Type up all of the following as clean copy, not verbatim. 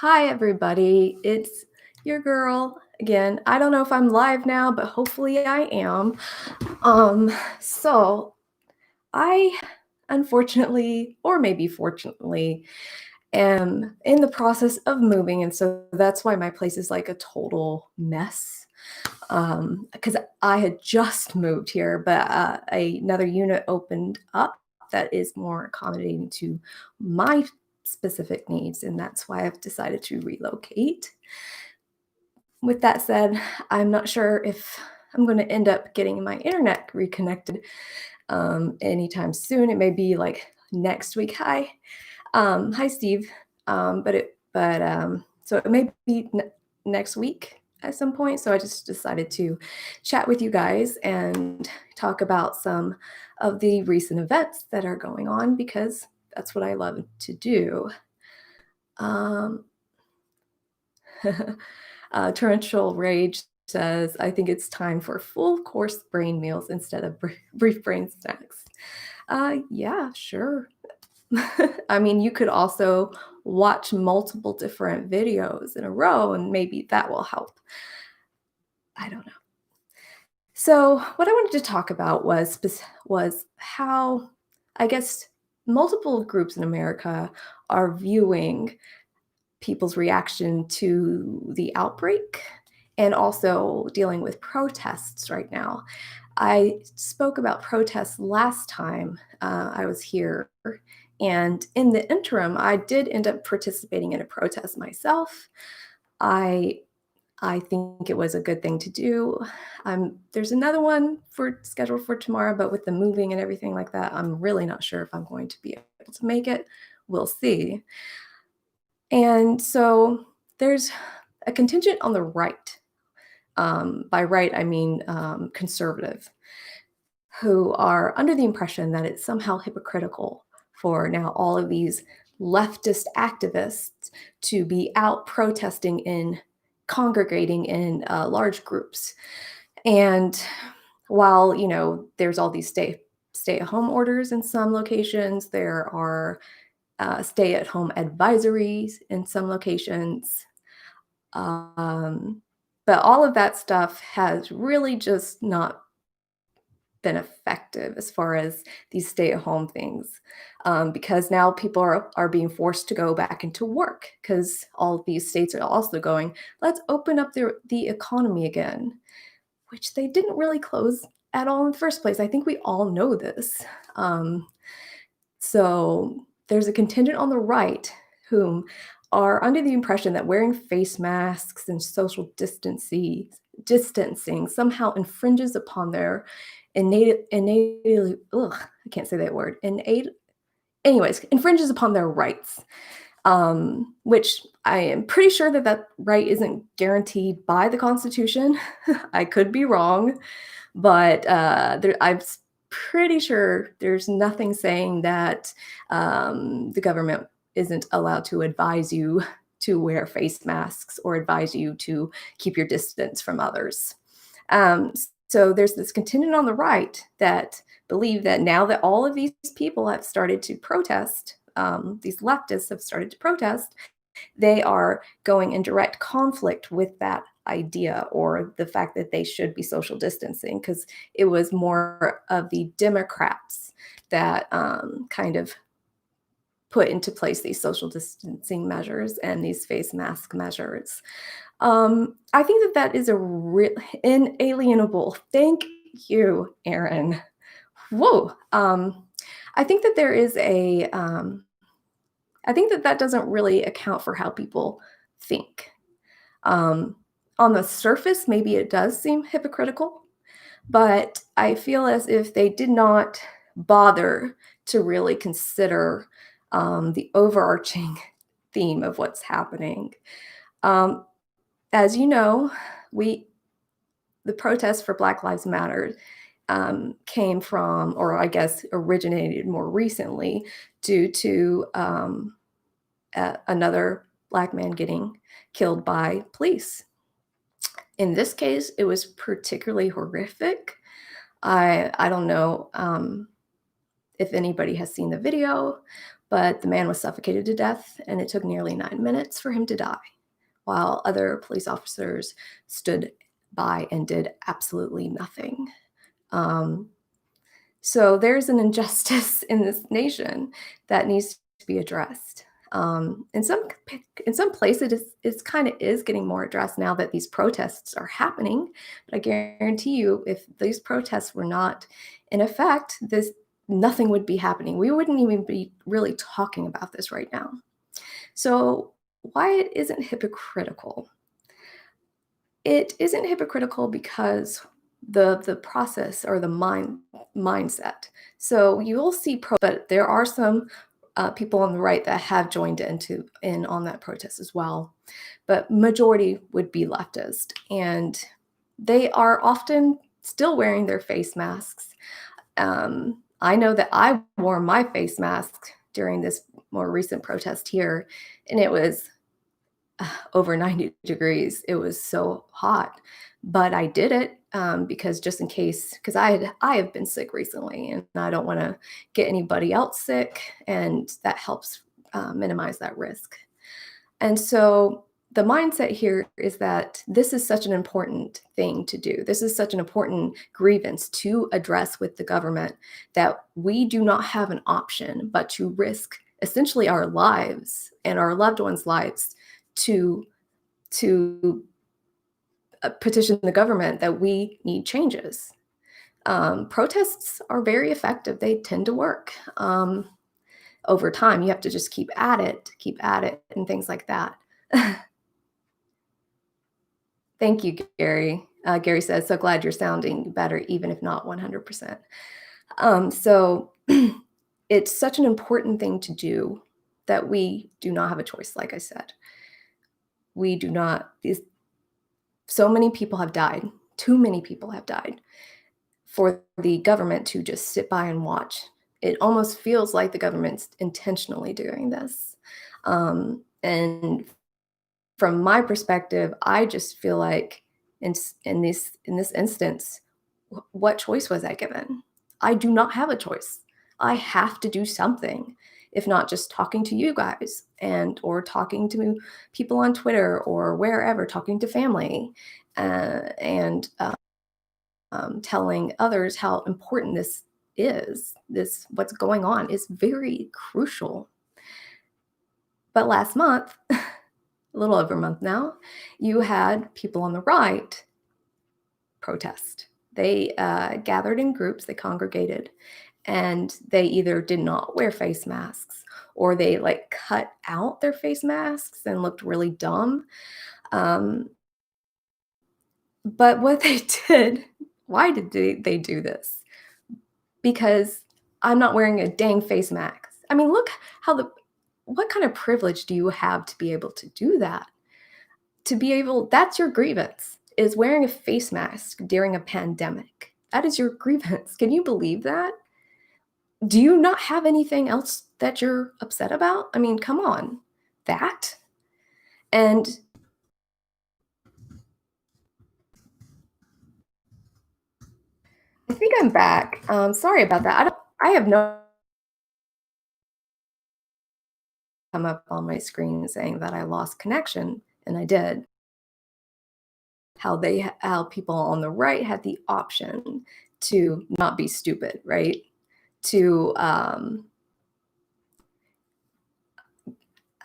Hi, everybody. It's your girl again. I don't know if I'm live now, but hopefully I am. Um, so I unfortunately, or maybe fortunately, am in the process of moving, and so that's why my place is like a total mess. Because I had just moved here, but another unit opened up that is more accommodating to my specific needs, and that's why I've decided to relocate. With that said, I'm not sure if I'm going to end up getting my internet reconnected anytime soon. It may be like next week. Hi, Steve. So it may be next week at some point. So I just decided to chat with you guys and talk about some of the recent events that are going on because that's what I love to do. Um, Torrential Rage says, I think it's time for full course brain meals instead of brief brain snacks. Yeah, sure. I mean, you could also watch multiple different videos in a row, and maybe that will help. I don't know. So, what I wanted to talk about was how I guess multiple groups in America are viewing people's reaction to the outbreak and also dealing with protests right now. I spoke about protests last time I was here, and in the interim, I did end up participating in a protest myself. I I think it was a good thing to do. There's another one scheduled for tomorrow, but with the moving and everything like that, I'm really not sure if I'm going to be able to make it. We'll see. And so there's a contingent on the right. By right, I mean conservative, who are under the impression that it's somehow hypocritical for now all of these leftist activists to be out protesting in congregating in large groups. And while there's all these stay-at-home orders in some locations, there are stay-at-home advisories in some locations. Um, but all of that stuff has really just not been effective as far as these stay-at-home things, because now people are being forced to go back into work because all of these states are also going, let's open up the economy again, which they didn't really close at all in the first place. I think we all know this. Um, so there's a contingent on the right whom are under the impression that wearing face masks and social distancing somehow infringes upon their innately, ugh, I can't say that word. Anyways, infringes upon their rights, which I am pretty sure that that right isn't guaranteed by the Constitution. I could be wrong, but I'm pretty sure there's nothing saying that the government isn't allowed to advise you to wear face masks or advise you to keep your distance from others. Um, so there's this contingent on the right that believe that now that all of these people have started to protest, these leftists have started to protest, they are going in direct conflict with that idea or the fact that they should be social distancing because it was more of the Democrats that kind of put into place these social distancing measures and these face mask measures. I think that that is a real inalienable. Thank you, Aaron. Whoa. I think that there is I think that that doesn't really account for how people think. Um, on the surface, maybe it does seem hypocritical, but I feel as if they did not bother to really consider the overarching theme of what's happening. Um, as you know, we the protests for Black Lives Matter came from, or I guess originated more recently, due to another Black man getting killed by police. In this case, it was particularly horrific. I don't know if anybody has seen the video, but the man was suffocated to death, and it took nearly 9 minutes for him to die, while other police officers stood by and did absolutely nothing. Um, so there's an injustice in this nation that needs to be addressed. In some places, it's kind of is getting more addressed now that these protests are happening. But I guarantee you, if these protests were not in effect, this nothing would be happening. We wouldn't even be really talking about this right now. So why it isn't hypocritical? It isn't hypocritical because the process or the mindset. So you'll see but there are some people on the right that have joined in on that protest as well. But majority would be leftist, and they are often still wearing their face masks. I know that I wore my face mask during this more recent protest here, and it was over 90 degrees. It was so hot, but I did it because just in case, because I have been sick recently, and I don't want to get anybody else sick, and that helps minimize that risk. And so the mindset here is that this is such an important thing to do. This is such an important grievance to address with the government that we do not have an option but to risk essentially our lives and our loved ones' lives to to petition the government that we need changes. Protests are very effective. They tend to work over time. You have to just keep at it, and things like that. Thank you, Gary. Gary says, so glad you're sounding better, even if not 100%. So it's such an important thing to do that we do not have a choice, like I said. We do not, so many people have died. Too many people have died for the government to just sit by and watch. It almost feels like the government's intentionally doing this. And from my perspective, I just feel like in this instance, what choice was I given? I do not have a choice. I have to do something, if not just talking to you guys or talking to people on Twitter or wherever, talking to family, and telling others how important this is. This what's going on is very crucial. But last month, a little over a month now, you had people on the right protest. They gathered in groups, they congregated, and they either did not wear face masks or they like cut out their face masks and looked really dumb. Um, but what they did, why did they do this? Because I'm not wearing a dang face mask. I mean, look what kind of privilege do you have to be able to do that? That's your grievance, is wearing a face mask during a pandemic. That is your grievance. Can you believe that? Do you not have anything else that you're upset about? I mean, come on. That? And I think I'm back. Sorry about that. I have no come up on my screen saying that I lost connection, and I did. How people on the right had the option to not be stupid, right? To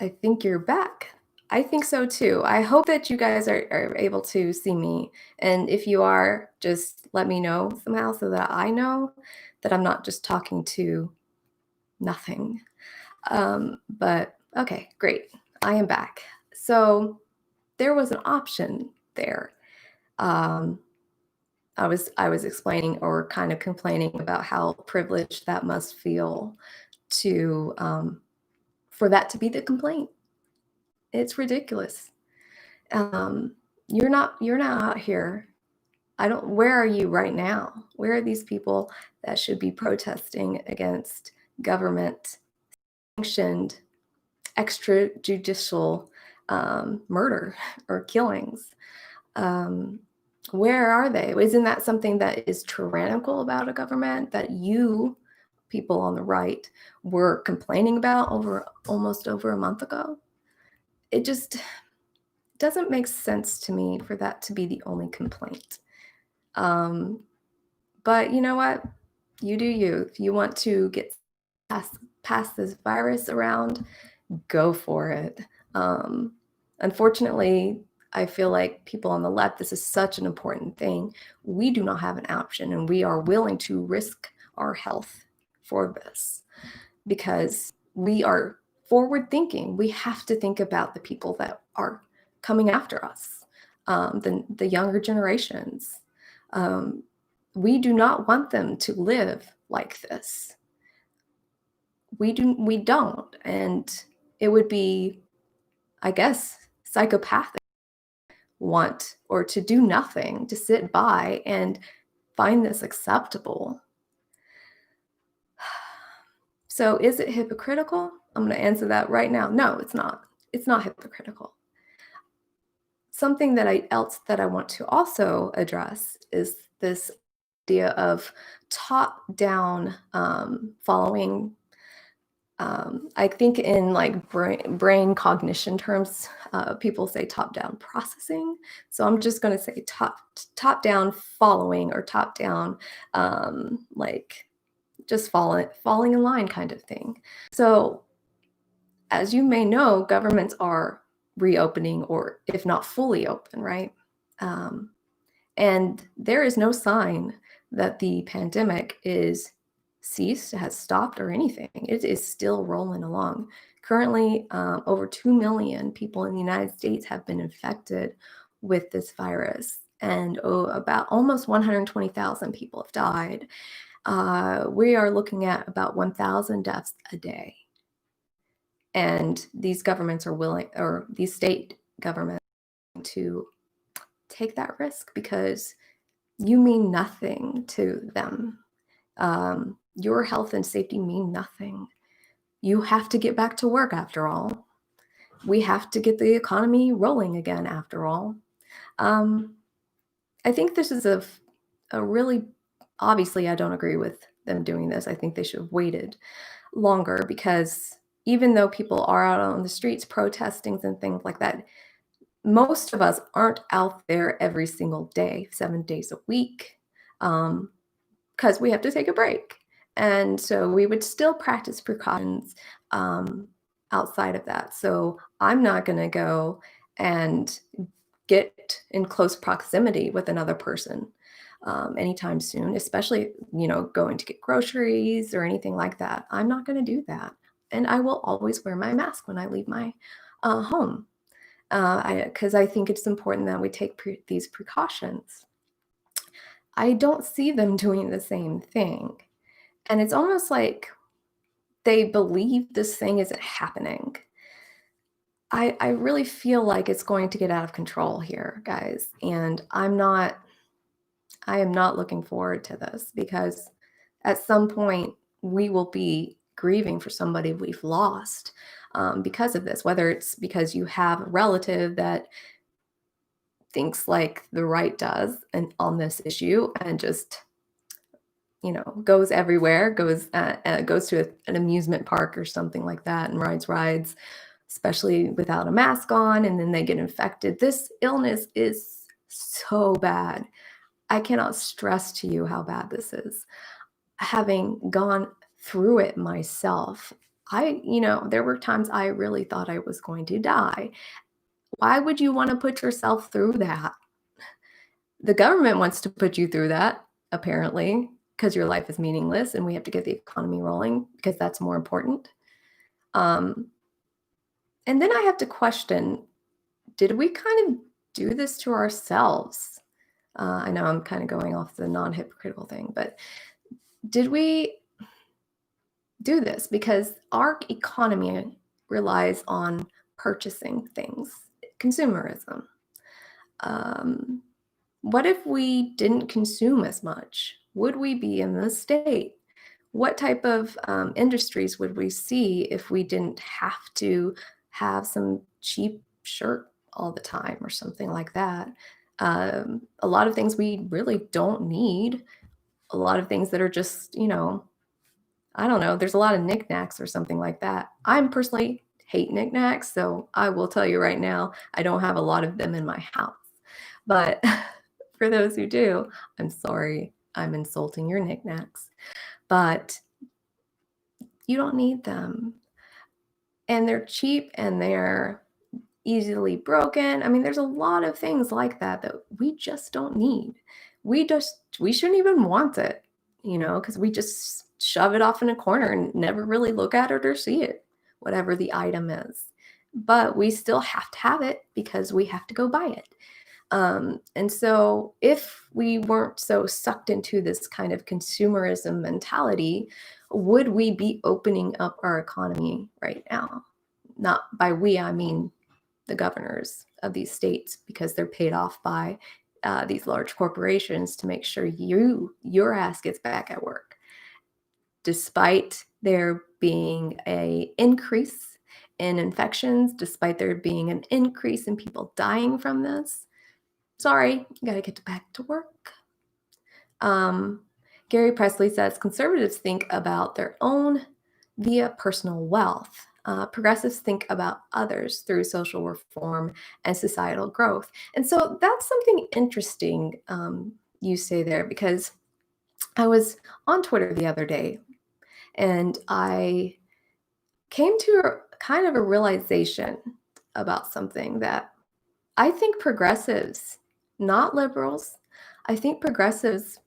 I think you're back. I think so too. I hope that you guys are able to see me. And if you are, just let me know somehow so that I know that I'm not just talking to nothing. But okay, great. I am back. So there was an option there. Um, I was explaining or kind of complaining about how privileged that must feel to for that to be the complaint. It's ridiculous. Um, you're not out here. I don't Where are you right now? Where are these people that should be protesting against government sanctioned extrajudicial murder or killings? Um, where are they? Isn't that something that is tyrannical about a government that people on the right were complaining about almost over a month ago. It just doesn't make sense to me for that to be the only complaint. Um, but you know what? You do you. If you want to get pass this virus around, go for it. Um, Unfortunately, I feel like people on the left, this is such an important thing. We do not have an option, and we are willing to risk our health for this because we are forward thinking. We have to think about the people that are coming after us, the younger generations. Um, we do not want them to live like this. We don't, and it would be, I guess, psychopathic want or to do nothing, to sit by and find this acceptable. So is it hypocritical? I'm going to answer that right now. No, it's not. It's not hypocritical. Something else that I want to also address is this idea of top-down following. I think in like brain cognition terms, people say top-down processing. So I'm just going to say top-down following or top-down like just falling in line kind of thing. So as you may know, governments are reopening or if not fully open, right? And there is no sign that the pandemic is ceased, has stopped, or anything. It is still rolling along. Currently, over 2 million people in the United States have been infected with this virus, and about almost 120,000 people have died. We are looking at about 1,000 deaths a day. And these governments are willing, or these state governments, to take that risk because you mean nothing to them. Your health and safety mean nothing. You have to get back to work after all. We have to get the economy rolling again after all. I think this is a really, obviously, I don't agree with them doing this. I think they should have waited longer because even though people are out on the streets protesting and things like that, most of us aren't out there every single day, 7 days a week, because we have to take a break. And so we would still practice precautions outside of that. So I'm not going to go and get in close proximity with another person anytime soon, especially, going to get groceries or anything like that. I'm not going to do that. And I will always wear my mask when I leave my home because I think it's important that we take these precautions. I don't see them doing the same thing. And it's almost like they believe this thing isn't happening. I really feel like it's going to get out of control here, guys. And I am not looking forward to this because at some point we will be grieving for somebody we've lost because of this, whether it's because you have a relative that thinks like the right does and on this issue and just goes everywhere, goes to an amusement park or something like that and rides, especially without a mask on, and then they get infected. This illness is so bad. I cannot stress to you how bad this is. Having gone through it myself, there were times I really thought I was going to die. Why would you want to put yourself through that? The government wants to put you through that, apparently, because your life is meaningless and we have to get the economy rolling because that's more important. And then I have to question, did we kind of do this to ourselves? I know I'm kind of going off the non-hypocritical thing, but did we do this because our economy relies on purchasing things, consumerism? What if we didn't consume as much? Would we be in this state? What type of industries would we see if we didn't have to have some cheap shirt all the time or something like that? A lot of things we really don't need. A lot of things that are just, I don't know, there's a lot of knickknacks or something like that. I'm personally hate knickknacks, so I will tell you right now, I don't have a lot of them in my house. But for those who do, I'm sorry I'm insulting your knickknacks, but you don't need them. And they're cheap and they're easily broken. I mean, there's a lot of things like that that we just don't need. We shouldn't even want it, because we just shove it off in a corner and never really look at it or see it, whatever the item is. But we still have to have it because we have to go buy it. And so, if we weren't so sucked into this kind of consumerism mentality, would we be opening up our economy right now? Not by we, I mean the governors of these states, because they're paid off by these large corporations to make sure your ass gets back at work, despite there being a increase in infections, despite there being an increase in people dying from this. Sorry, you got to get back to work. Um, Gary Presley says conservatives think about their own via personal wealth. Progressives think about others through social reform and societal growth. And so that's something interesting you say there, because I was on Twitter the other day and I came to kind of a realization about something, that I think progressives, not liberals, I think progressives,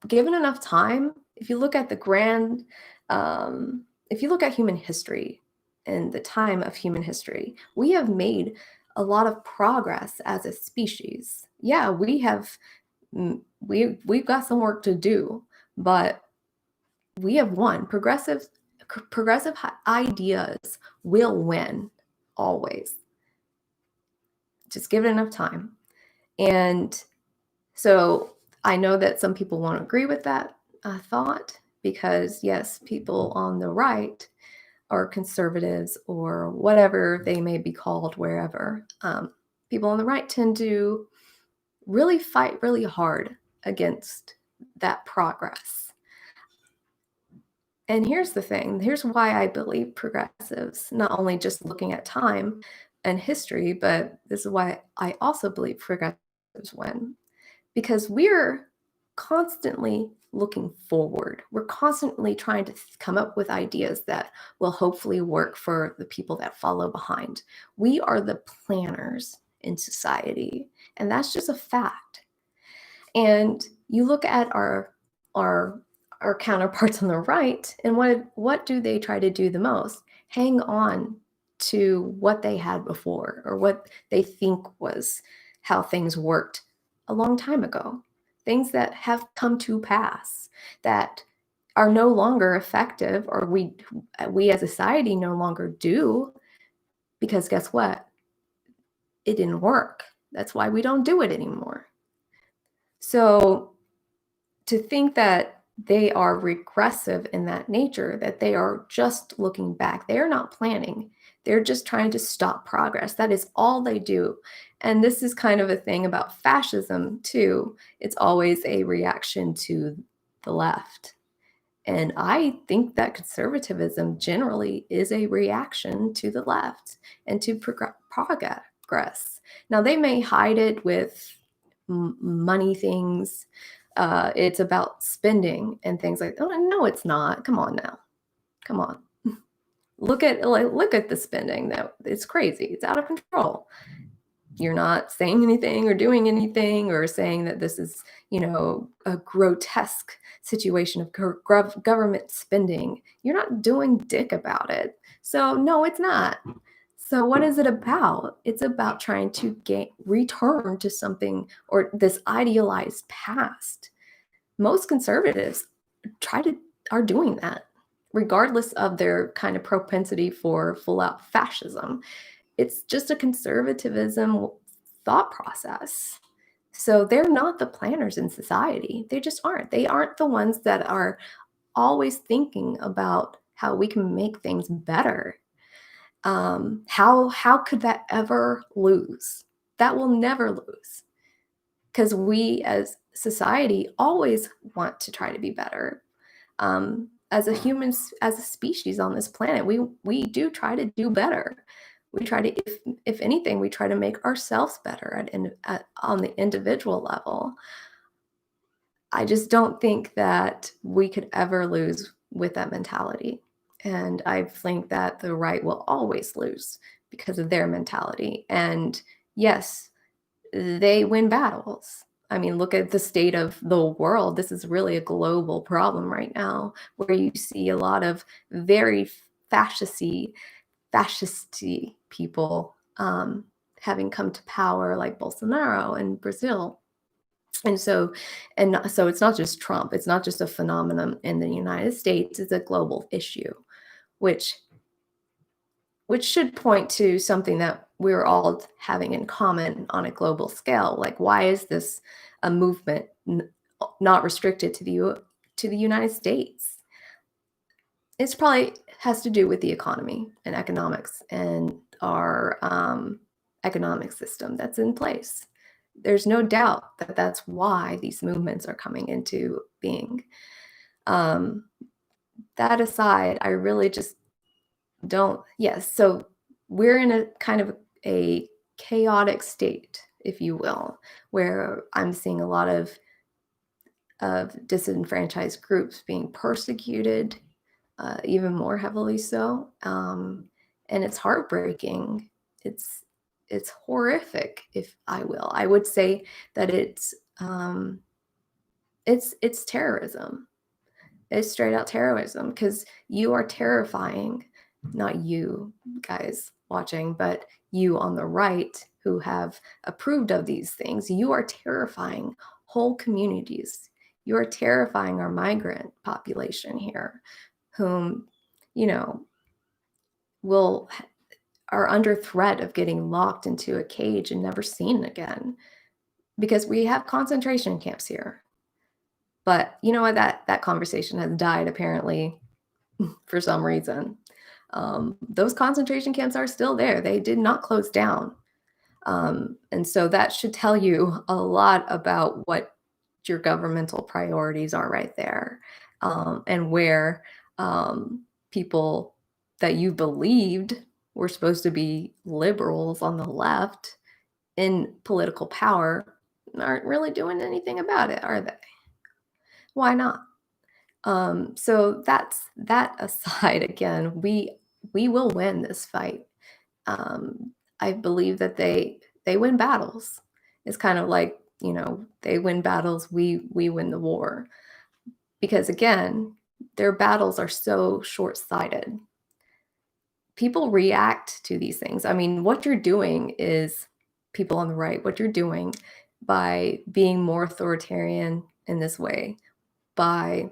given enough time, if you look at the grand, if you look at human history and the time of human history, we have made a lot of progress as a species. Yeah, we've got some work to do, but we have won. Progressive ideas will win always. Just give it enough time. And so I know that some people won't agree with that thought, because, yes, people on the right, or conservatives, or whatever they may be called wherever, people on the right tend to really fight really hard against that progress. And here's the thing, here's why I believe progressives, not only just looking at time and history, but this is why I also believe progressives win. Because we're constantly looking forward. We're constantly trying to come up with ideas that will hopefully work for the people that follow behind. We are the planners in society, and that's just a fact. And you look at our our counterparts on the right, and what do they try to do the most? Hang on to what they had before, or what they think was how things worked a long time ago. Things that have come to pass, that are no longer effective, or we as a society no longer do, because guess what? It didn't work. That's why we don't do it anymore. So to think that they are regressive in that nature, that they are just looking back, they are not planning. They're just trying to stop progress. That is all they do. And this is kind of a thing about fascism, too. It's always a reaction to the left. And I think that conservatism generally is a reaction to the left and to progress. Now, they may hide it with money things. It's about spending and things like, oh, no, it's not. Come on now. Come on. Look at the spending. That it's crazy. It's out of control. You're not saying anything or doing anything, or saying that this is, a grotesque situation of government spending. You're not doing dick about it. So no, it's not. So what is it about? It's about trying to return to something, or this idealized past. Most conservatives are doing that, regardless of their kind of propensity for full out fascism. It's just a conservatism thought process. So they're not the planners in society. They just aren't. They aren't the ones that are always thinking about how we can make things better. How could that ever lose? That will never lose, because we as society always want to try to be better. as a humans, as a species on this planet, we do try to do better. We try to, if anything, we try to make ourselves better on the individual level. I just don't think that we could ever lose with that mentality. And I think that the right will always lose because of their mentality. And yes, they win battles. I mean, look at the state of the world. This is really a global problem right now, where you see a lot of very fascisty people having come to power, like Bolsonaro in Brazil. And so it's not just Trump, it's not just a phenomenon in the United States, it's a global issue, which should point to something that we're all having in common on a global scale. Like, why is this a movement not restricted to the United States? It's probably has to do with the economy and economics and our economic system that's in place. There's no doubt that that's why these movements are coming into being. Um, that aside, I really just don't. Yes, so we're in a kind of a chaotic state, if you will, where I'm seeing a lot of disenfranchised groups being persecuted, even more heavily so. And it's heartbreaking. It's it's horrific, if I will. I would say that it's terrorism. It's straight out terrorism because you are terrifying, not you guys watching, but you on the right who have approved of these things. You are terrifying whole communities. You are terrifying our migrant population here, whom, you know, will are under threat of getting locked into a cage and never seen again because we have concentration camps here. But you know what? That conversation has died apparently for some reason. Those concentration camps are still there. They did not close down. And so that should tell you a lot about what your governmental priorities are right there, and where people that you believed were supposed to be liberals on the left in political power aren't really doing anything about it, are they? Why not? So that's that aside. Again, we will win this fight. I believe that they win battles. It's kind of like, they win battles, we win the war. Because again, their battles are so short-sighted. People react to these things. I mean, what you're doing is, people on the right, what you're doing by being more authoritarian in this way, by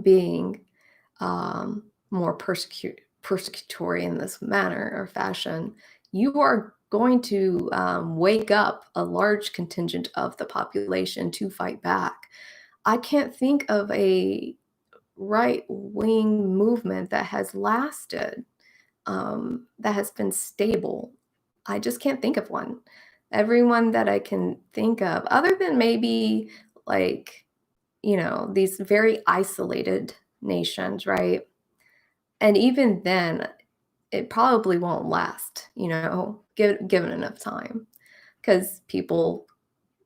being more persecutory in this manner or fashion, you are going to wake up a large contingent of the population to fight back. I can't think of a right wing movement that has lasted, that has been stable. I just can't think of one. Everyone that I can think of, other than maybe like, these very isolated nations, right? And even then, it probably won't last, given enough time. Because people,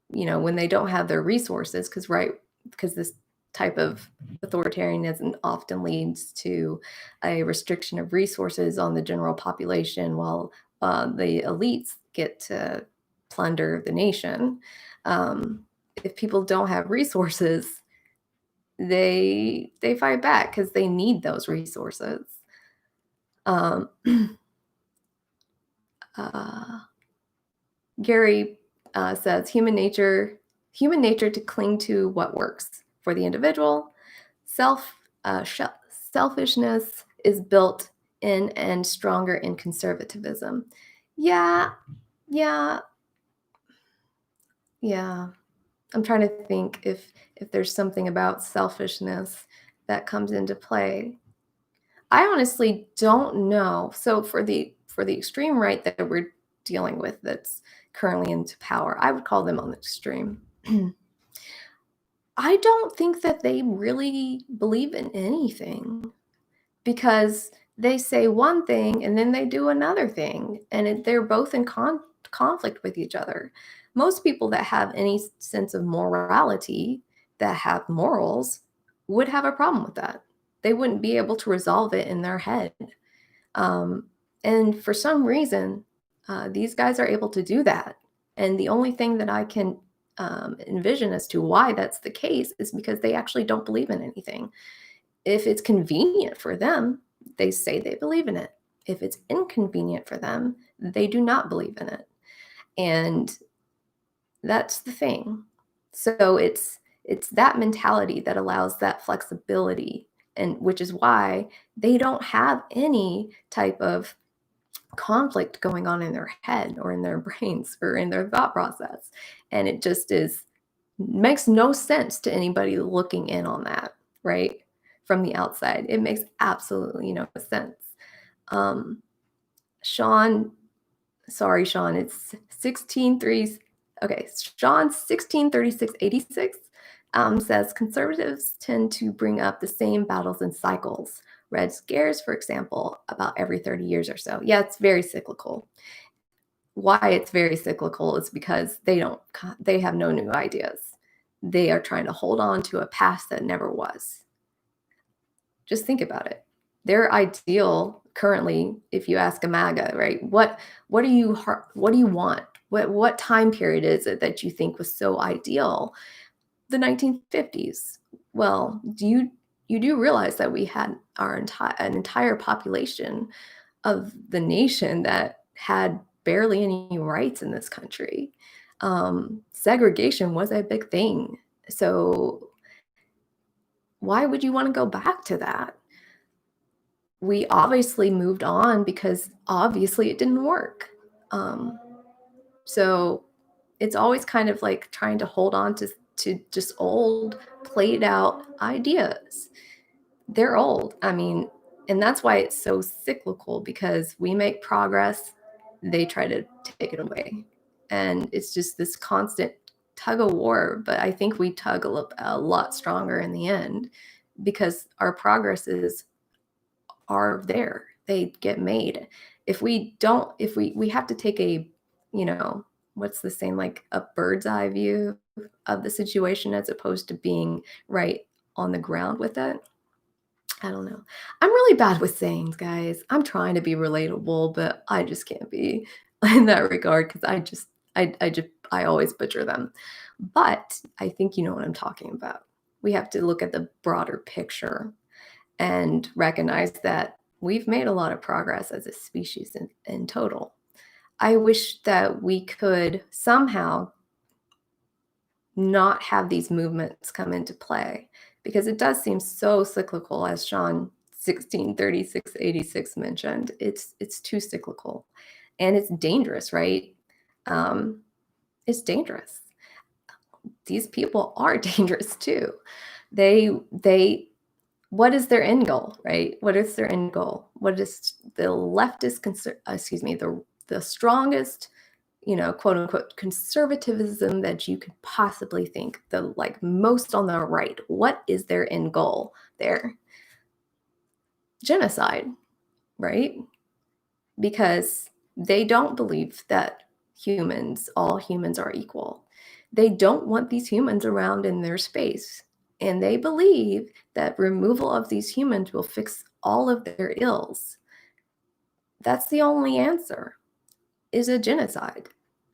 when they don't have their resources, because this type of authoritarianism often leads to a restriction of resources on the general population while the elites get to plunder the nation. If people don't have resources, they fight back because they need those resources. Um, uh, Gary says human nature to cling to what works for the individual. Selfishness is built in and stronger in conservatism. Yeah, yeah, yeah. I'm trying to think if there's something about selfishness that comes into play. I honestly don't know. So for the extreme right that we're dealing with, that's currently into power, I would call them on the extreme. I don't think that they really believe in anything because they say one thing and then they do another thing, and they're both in conflict with each other. Most people that have any sense of morality, that have morals, would have a problem with that. They wouldn't be able to resolve it in their head. Um, and for some reason, these guys are able to do that. And the only thing that I can envision as to why that's the case is because they actually don't believe in anything. If it's convenient for them, they say they believe in it. If it's inconvenient for them, they do not believe in it. And that's the thing. So it's that mentality that allows that flexibility, and which is why they don't have any type of conflict going on in their head or in their brains or in their thought process. And it just is makes no sense to anybody looking in on that, right? From the outside. It makes absolutely no sense. Um, Sean, sorry, Sean, it's 16:3. Okay, Sean 16:36:86 says conservatives tend to bring up the same battles in cycles. Red scares, for example, about every 30 years or so. Yeah, it's very cyclical. Why it's very cyclical is because they have no new ideas. They are trying to hold on to a past that never was. Just think about it. Their ideal currently, if you ask a MAGA, right? What do you want? What time period is it that you think was so ideal? The 1950s. Well, you do realize that we had an entire population of the nation that had barely any rights in this country. Segregation was a big thing. So why would you want to go back to that? We obviously moved on because obviously it didn't work. Um, so it's always kind of like trying to hold on to just old, played out ideas. They're old. I mean, and that's why it's so cyclical because we make progress, they try to take it away. And it's just this constant tug of war. But I think we tug a lot stronger in the end because our progresses are there. They get made. If we don't, if we have to take a, you know, what's the saying, like a bird's eye view of the situation as opposed to being right on the ground with it. I don't know. I'm really bad with sayings, guys. I'm trying to be relatable, but I just can't be in that regard because I always butcher them. But I think you know what I'm talking about. We have to look at the broader picture and recognize that we've made a lot of progress as a species in total. I wish that we could somehow not have these movements come into play because it does seem so cyclical, as Sean 16:36:86 mentioned. It's too cyclical, and it's dangerous, right? Um, it's dangerous. These people are dangerous too. They what is their end goal, right? What is their end goal? What is the leftist, excuse me, the strongest, quote unquote conservatism that you could possibly think, the like most on the right. What is their end goal there? Genocide, right? Because they don't believe that all humans are equal. They don't want these humans around in their space. And they believe that removal of these humans will fix all of their ills. That's the only answer, is a genocide.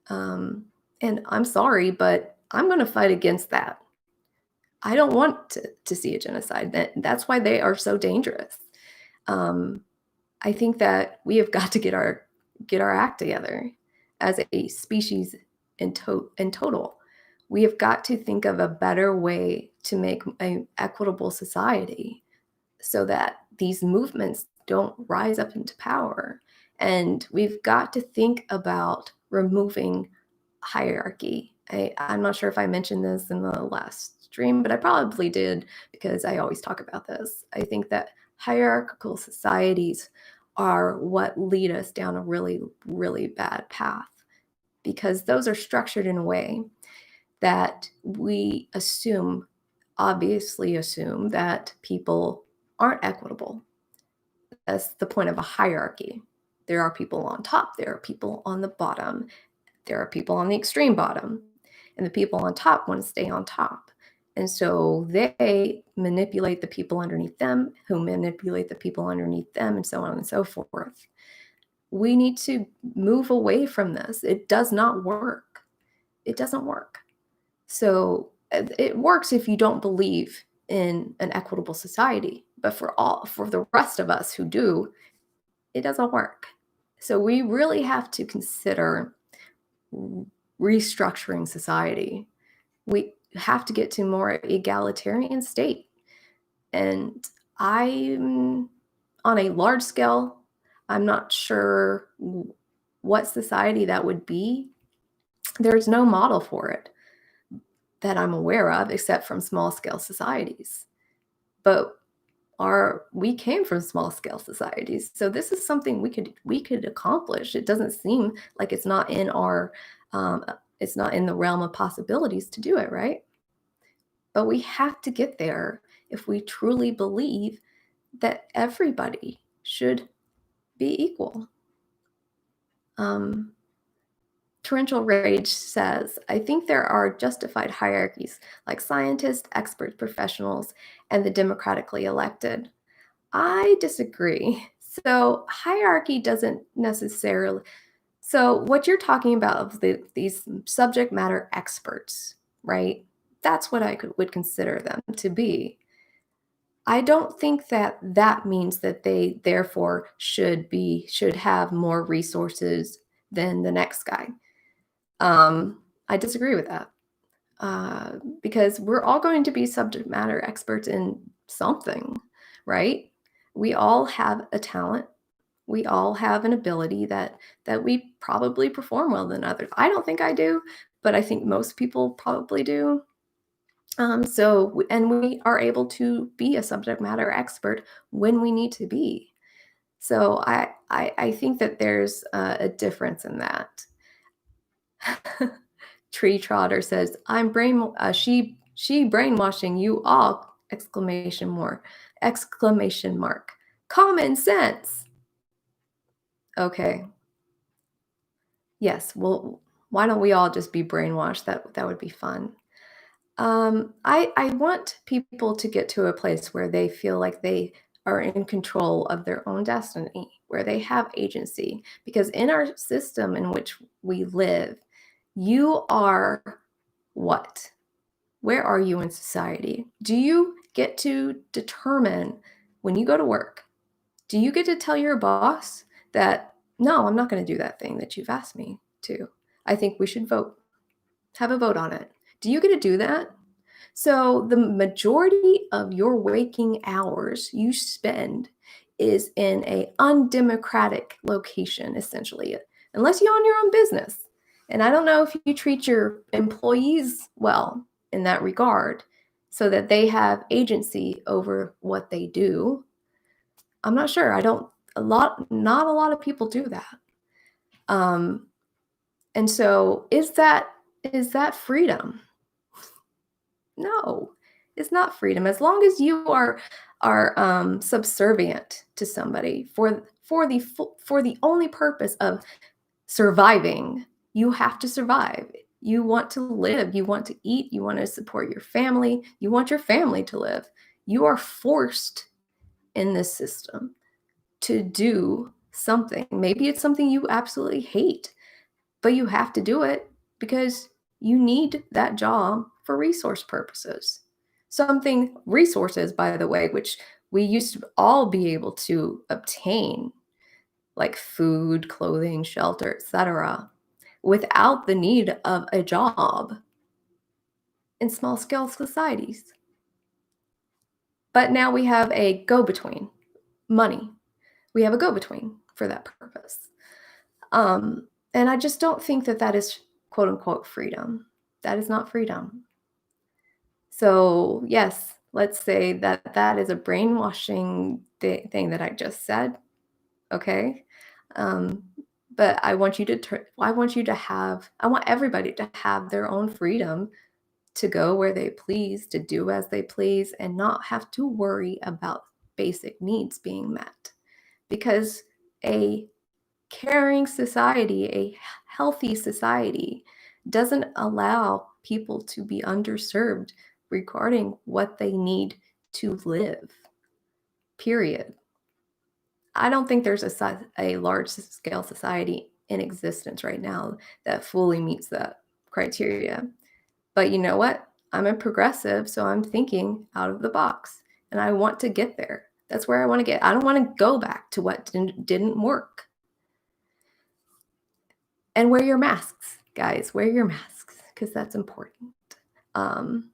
Um, and I'm sorry, but I'm going to fight against that. I don't want to see a genocide. That's why they are so dangerous. Um, I think that we have got to get our act together as a species in total. We have got to think of a better way to make an equitable society so that these movements don't rise up into power. And we've got to think about removing hierarchy. I'm not sure if I mentioned this in the last stream, but I probably did because I always talk about this. I think that hierarchical societies are what lead us down a really, really bad path because those are structured in a way that we assume obviously assume that people aren't equitable. That's the point of a hierarchy. There are people on top, there are people on the bottom, there are people on the extreme bottom, and the people on top want to stay on top. And so they manipulate the people underneath them, who manipulate the people underneath them, and so on and so forth. We need to move away from this. It does not work. It doesn't work. So it works if you don't believe in an equitable society, but for the rest of us who do, it doesn't work. So we really have to consider restructuring society. We have to get to more egalitarian state. And I'm on a large scale, I'm not sure what society that would be. There's no model for it that I'm aware of, except from small scale societies. But we came from small scale societies, so this is something we could accomplish. It doesn't seem like it's not in the realm of possibilities to do it, right? But we have to get there if we truly believe that everybody should be equal. Um, Torrential Rage says, I think there are justified hierarchies like scientists, experts, professionals, and the democratically elected. I disagree. So, hierarchy doesn't necessarily. So, what you're talking about of these subject matter experts, right? That's what would consider them to be. I don't think that that means that they therefore should have more resources than the next guy. I disagree with that, because we're all going to be subject matter experts in something, right? We all have a talent. We all have an ability that we probably perform well than others. I don't think I do, but I think most people probably do. And we are able to be a subject matter expert when we need to be. So I think that there's a difference in that. Tree Trotter says, she brainwashing you all! Exclamation mark. Common sense. Okay. Yes. Well, why don't we all just be brainwashed? That would be fun. I want people to get to a place where they feel like they are in control of their own destiny, where they have agency. Because in our system in which we live, you are what? Where are you in society? Do you get to determine when you go to work? Do you get to tell your boss that, no, I'm not going to do that thing that you've asked me to? I think we should have a vote on it. Do you get to do that? So the majority of your waking hours you spend is in a undemocratic location, essentially, unless you own your own business. And I don't know if you treat your employees well in that regard so that they have agency over what they do. I'm not sure. Not a lot of people do that. Um, and so is that freedom? No, it's not freedom. As long as you are subservient to somebody for the only purpose of surviving, you have to survive. You want to live, you want to eat, you want to support your family, you want your family to live. You are forced in this system to do something. Maybe it's something you absolutely hate, but you have to do it because you need that job for resource purposes. Something resources, by the way, which we used to all be able to obtain, like food, clothing, shelter, etc., without the need of a job in small scale societies. But now we have a go between money. We have a go between for that purpose. And I just don't think that that is quote unquote freedom. That is not freedom. So, yes, let's say that that is a brainwashing thing that I just said. Okay. Um, but I want you to, I want everybody to have their own freedom to go where they please, to do as they please, and not have to worry about basic needs being met. Because a caring society, a healthy society, doesn't allow people to be underserved regarding what they need to live, period. I don't think there's a large scale society in existence right now that fully meets that criteria. But you know what? I'm a progressive, so I'm thinking out of the box and I want to get there. That's where I want to get. I don't want to go back to what didn't work. And wear your masks, guys. Wear your masks because that's important. Um,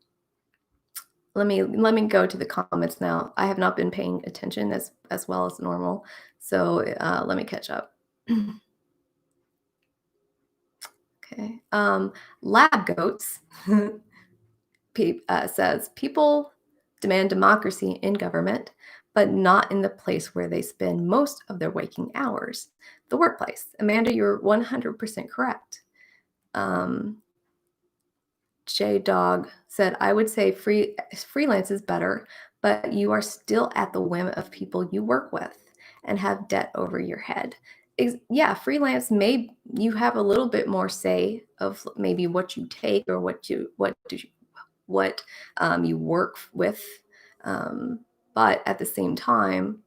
let me go to the comments now. I have not been paying attention as well as normal, so let me catch up. Okay. Lab Goats says people demand democracy in government, but not in the place where they spend most of their waking hours, the workplace. Amanda, you're 100% correct. J Dog said, I would say freelance is better, but you are still at the whim of people you work with and have debt over your head. Yeah, freelance you have a little bit more say of maybe what you take or you work with, but at the same time,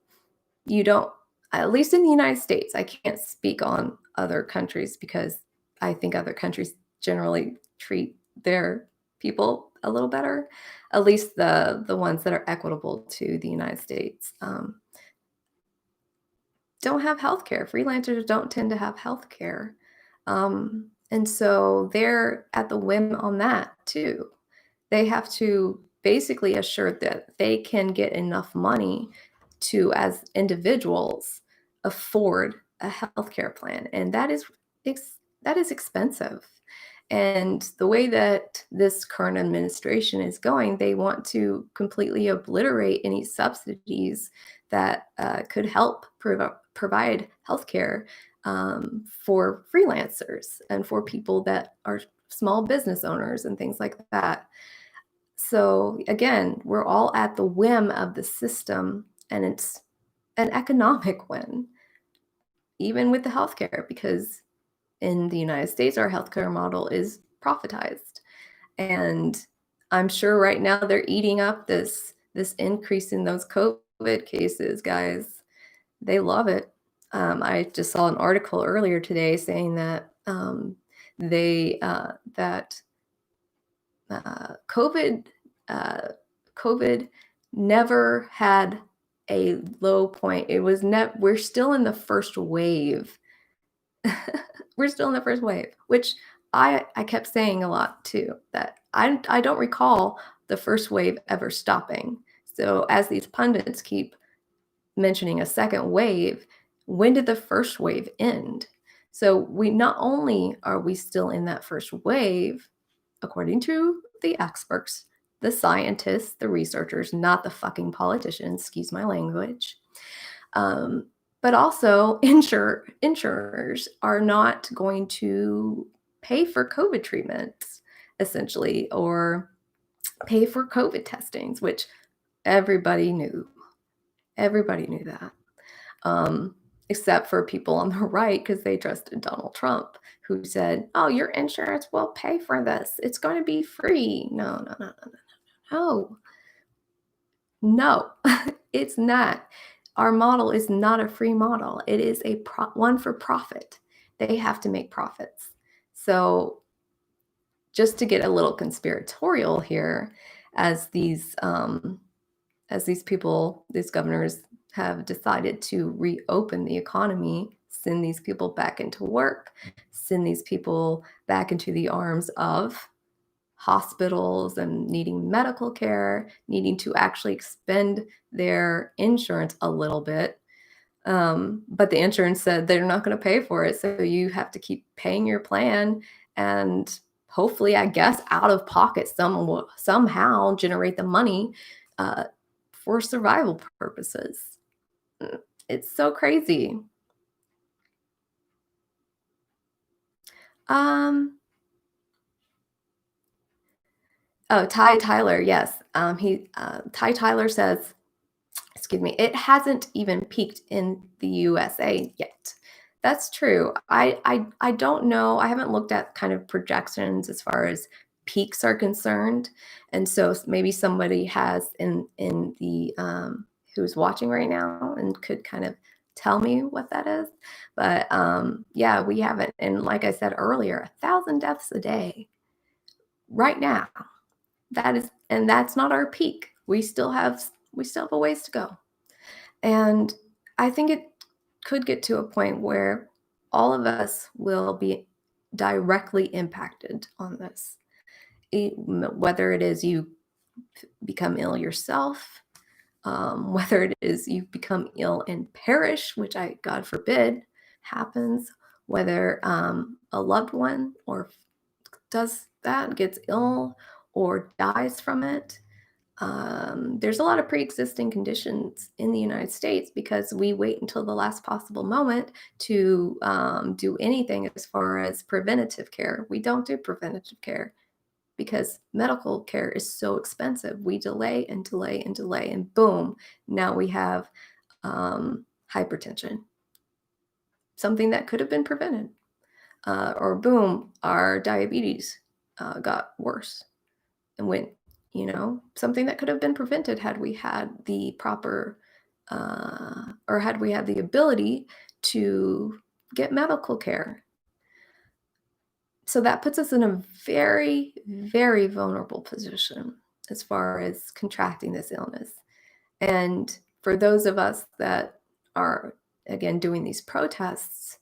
you don't. At least in the United States, I can't speak on other countries because I think other countries generally treat their people a little better, at least the ones that are equitable to the United States. Don't have healthcare. Freelancers don't tend to have healthcare. And so they're at the whim on that too. They have to basically assure that they can get enough money to, as individuals, afford a healthcare plan. And that is expensive. And the way that this current administration is going, they want to completely obliterate any subsidies that could help provide healthcare for freelancers and for people that are small business owners and things like that. So again, we're all at the whim of the system, and it's an economic win, even with the healthcare, because in the United States, our healthcare model is profitized. And I'm sure right now they're eating up this increase in those COVID cases, guys. They love it. I just saw an article earlier today saying that that COVID never had a low point. We're still in the first wave. We're still in the first wave, which I kept saying a lot too, that I don't recall the first wave ever stopping. So as these pundits keep mentioning a second wave, when did the first wave end? So we not only are we still in that first wave, according to the experts, the scientists, the researchers, not the fucking politicians, excuse my language. But also insurers are not going to pay for COVID treatments, essentially, or pay for COVID testings, which everybody knew. Everybody knew that. Except for people on the right, because they trusted Donald Trump, who said, oh, your insurance will pay for this. It's going to be free. No. No, it's not. Our model is not a free model. It is one for profit. They have to make profits. So just to get a little conspiratorial here, as these people, these governors have decided to reopen the economy, send these people back into work, send these people back into the arms of hospitals and needing medical care, needing to actually expend their insurance a little bit. But the insurance said they're not going to pay for it. So you have to keep paying your plan and hopefully, I guess, out of pocket somehow generate the money for survival purposes. It's so crazy. Oh, Ty Tyler, yes. Ty Tyler says, excuse me, it hasn't even peaked in the USA yet. That's true. I don't know. I haven't looked at kind of projections as far as peaks are concerned, and so maybe somebody has in the who's watching right now and could kind of tell me what that is. But yeah, we haven't. And like I said earlier, 1,000 deaths a day right now. That's not our peak. We still have a ways to go. And I think it could get to a point where all of us will be directly impacted on this. Whether it is you become ill yourself, whether it is you become ill and perish, which God forbid, happens, whether a loved one or does that, gets ill or dies from it. There's a lot of pre-existing conditions in the United States because we wait until the last possible moment to do anything as far as preventative care. We don't do preventative care because medical care is so expensive. We delay and delay and delay, and boom, now we have hypertension, something that could have been prevented. Or boom, our diabetes got worse and went, something that could have been prevented had we had the proper or had we had the ability to get medical care. So that puts us in a very, very vulnerable position as far as contracting this illness. And for those of us that are, again, doing these protests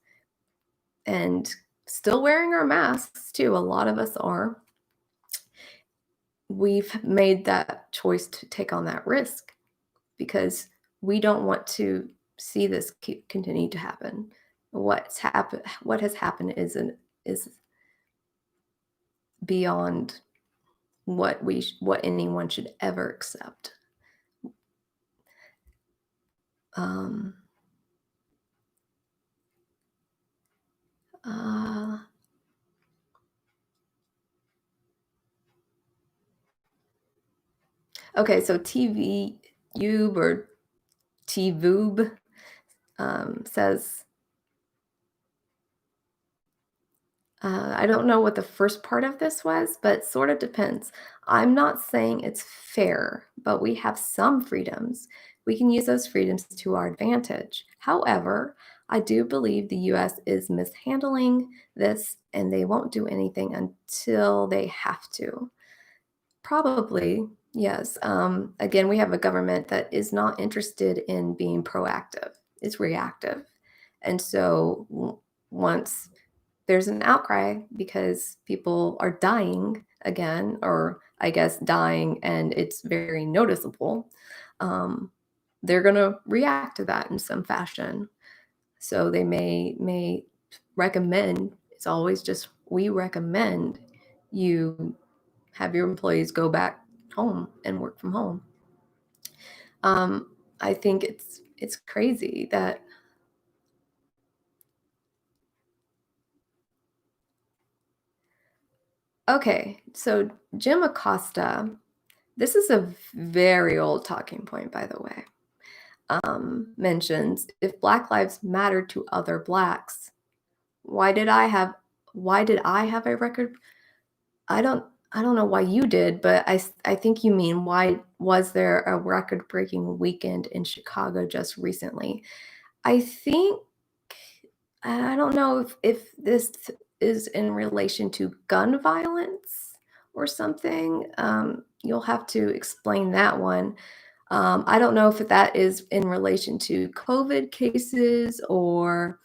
and still wearing our masks too, a lot of us are, we've made that choice to take on that risk because we don't want to see this continue to happen. What has happened is beyond what anyone should ever accept. Um, uh, okay, so TV Ube or TVoob says, I don't know what the first part of this was, but sort of depends. I'm not saying it's fair, but we have some freedoms. We can use those freedoms to our advantage. However, I do believe the US is mishandling this and they won't do anything until they have to. Probably, yes. Again, we have a government that is not interested in being proactive, it's reactive. And so once there's an outcry because people are dying again, or I guess dying and it's very noticeable, um, they're going to react to that in some fashion. So they may recommend. It's always just we recommend you have your employees go back home and work from home. I think it's crazy that okay, so Jim Acosta, this is a very old talking point, by the way. Mentions if Black Lives matter to other Blacks, why did I have why did I have a record? I don't I don't know why you did, but I think you mean why was there a record-breaking weekend in Chicago just recently? I think I don't know if this is in relation to gun violence or something. You'll have to explain that one. I don't know if that is in relation to COVID cases or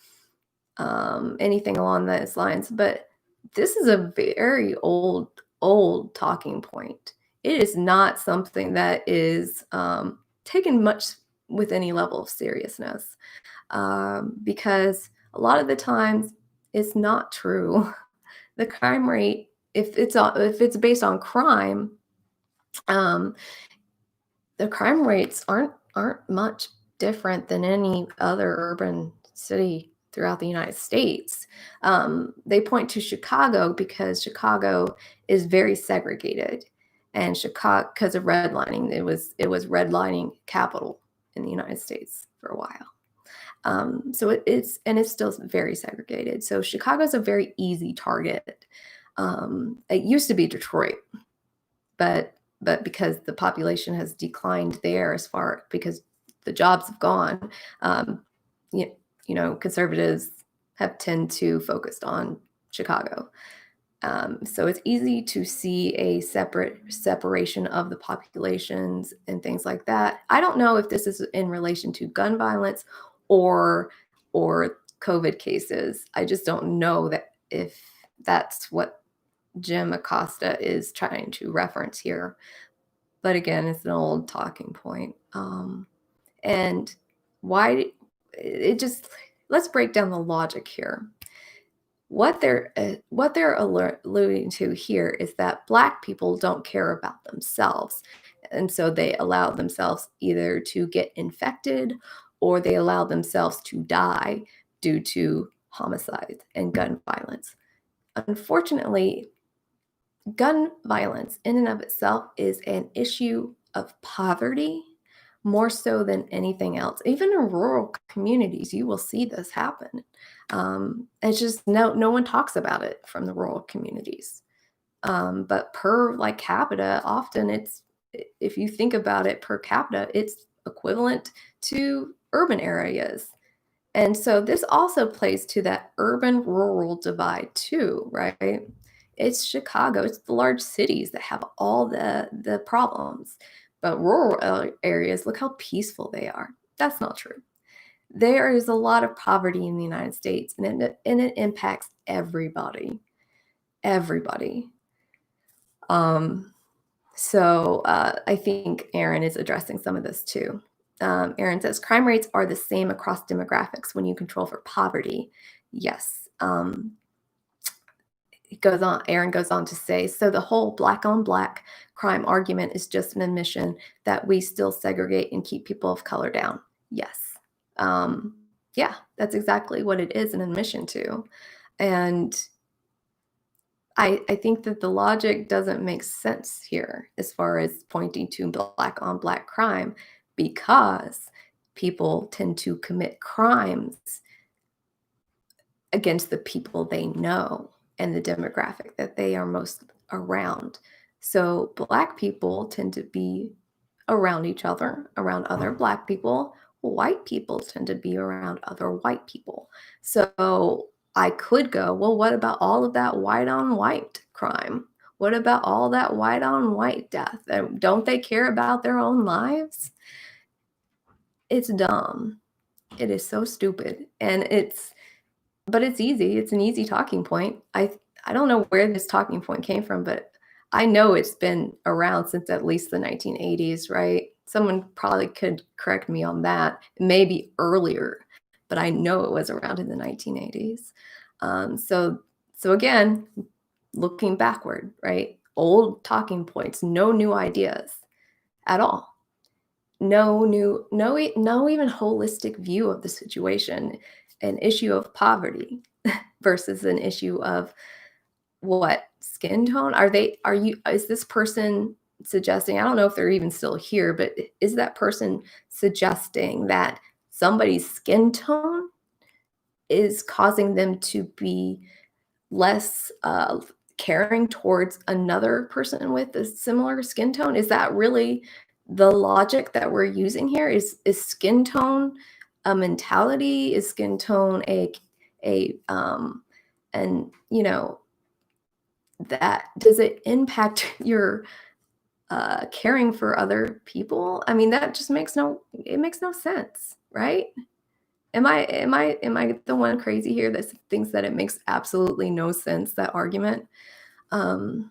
anything along those lines, but this is a very old talking point. It is not something that is taken much with any level of seriousness because a lot of the times it's not true. The crime rate, if it's based on crime, um, the crime rates aren't much different than any other urban city throughout the United States. They point to Chicago because Chicago is very segregated, and Chicago, because of redlining, it was redlining capital in the United States for a while. So it's still very segregated. So Chicago's a very easy target. It used to be Detroit, but because the population has declined there as far because the jobs have gone, um, you, conservatives have tend to focused on Chicago. So it's easy to see a separation of the populations and things like that. I don't know if this is in relation to gun violence or or COVID cases. I just don't know that if that's what Jim Acosta is trying to reference here. But again, it's an old talking point. And why it just let's break down the logic here. What they're alluding to here is that Black people don't care about themselves, and so they allow themselves either to get infected or they allow themselves to die due to homicide and gun violence. Unfortunately, gun violence in and of itself is an issue of poverty more so than anything else. Even in rural communities, you will see this happen. It's just no one talks about it from the rural communities. But per like capita, often it's if you think about it per capita, it's equivalent to urban areas. And so this also plays to that urban rural divide too, right? It's Chicago, it's the large cities that have all the problems. But rural areas, look how peaceful they are. That's not true. There is a lot of poverty in the United States, and it impacts everybody. Everybody. Um, so I think Aaron is addressing some of this too. Aaron says crime rates are the same across demographics when you control for poverty. Yes. Aaron goes on to say, so the whole black on black crime argument is just an admission that we still segregate and keep people of color down. Yes. Yeah, that's exactly what it is an admission to. And I think that the logic doesn't make sense here as far as pointing to black on black crime because people tend to commit crimes against the people they know and the demographic that they are most around. So Black people tend to be around each other, around other Black people. White people tend to be around other white people. So I could go, well, what about all of that white on white crime? What about all that white on white death? Don't they care about their own lives? It's dumb. It is so stupid. But it's easy. It's an easy talking point. I don't know where this talking point came from, but I know it's been around since at least the 1980s, right? Someone probably could correct me on that, maybe earlier, but I know it was around in the 1980s. So again, looking backward, right? Old talking points, no new ideas at all. No even holistic view of the situation, an issue of poverty versus an issue of what skin tone is this person suggesting, I don't know if they're even still here, but is that person suggesting that somebody's skin tone is causing them to be less caring towards another person with a similar skin tone? Is that really the logic that we're using here? Is skin tone a mentality? Is skin tone a and that does it impact your caring for other people? I mean, that just makes no sense, right? Am I the one crazy here that thinks that it makes absolutely no sense, that argument? Um,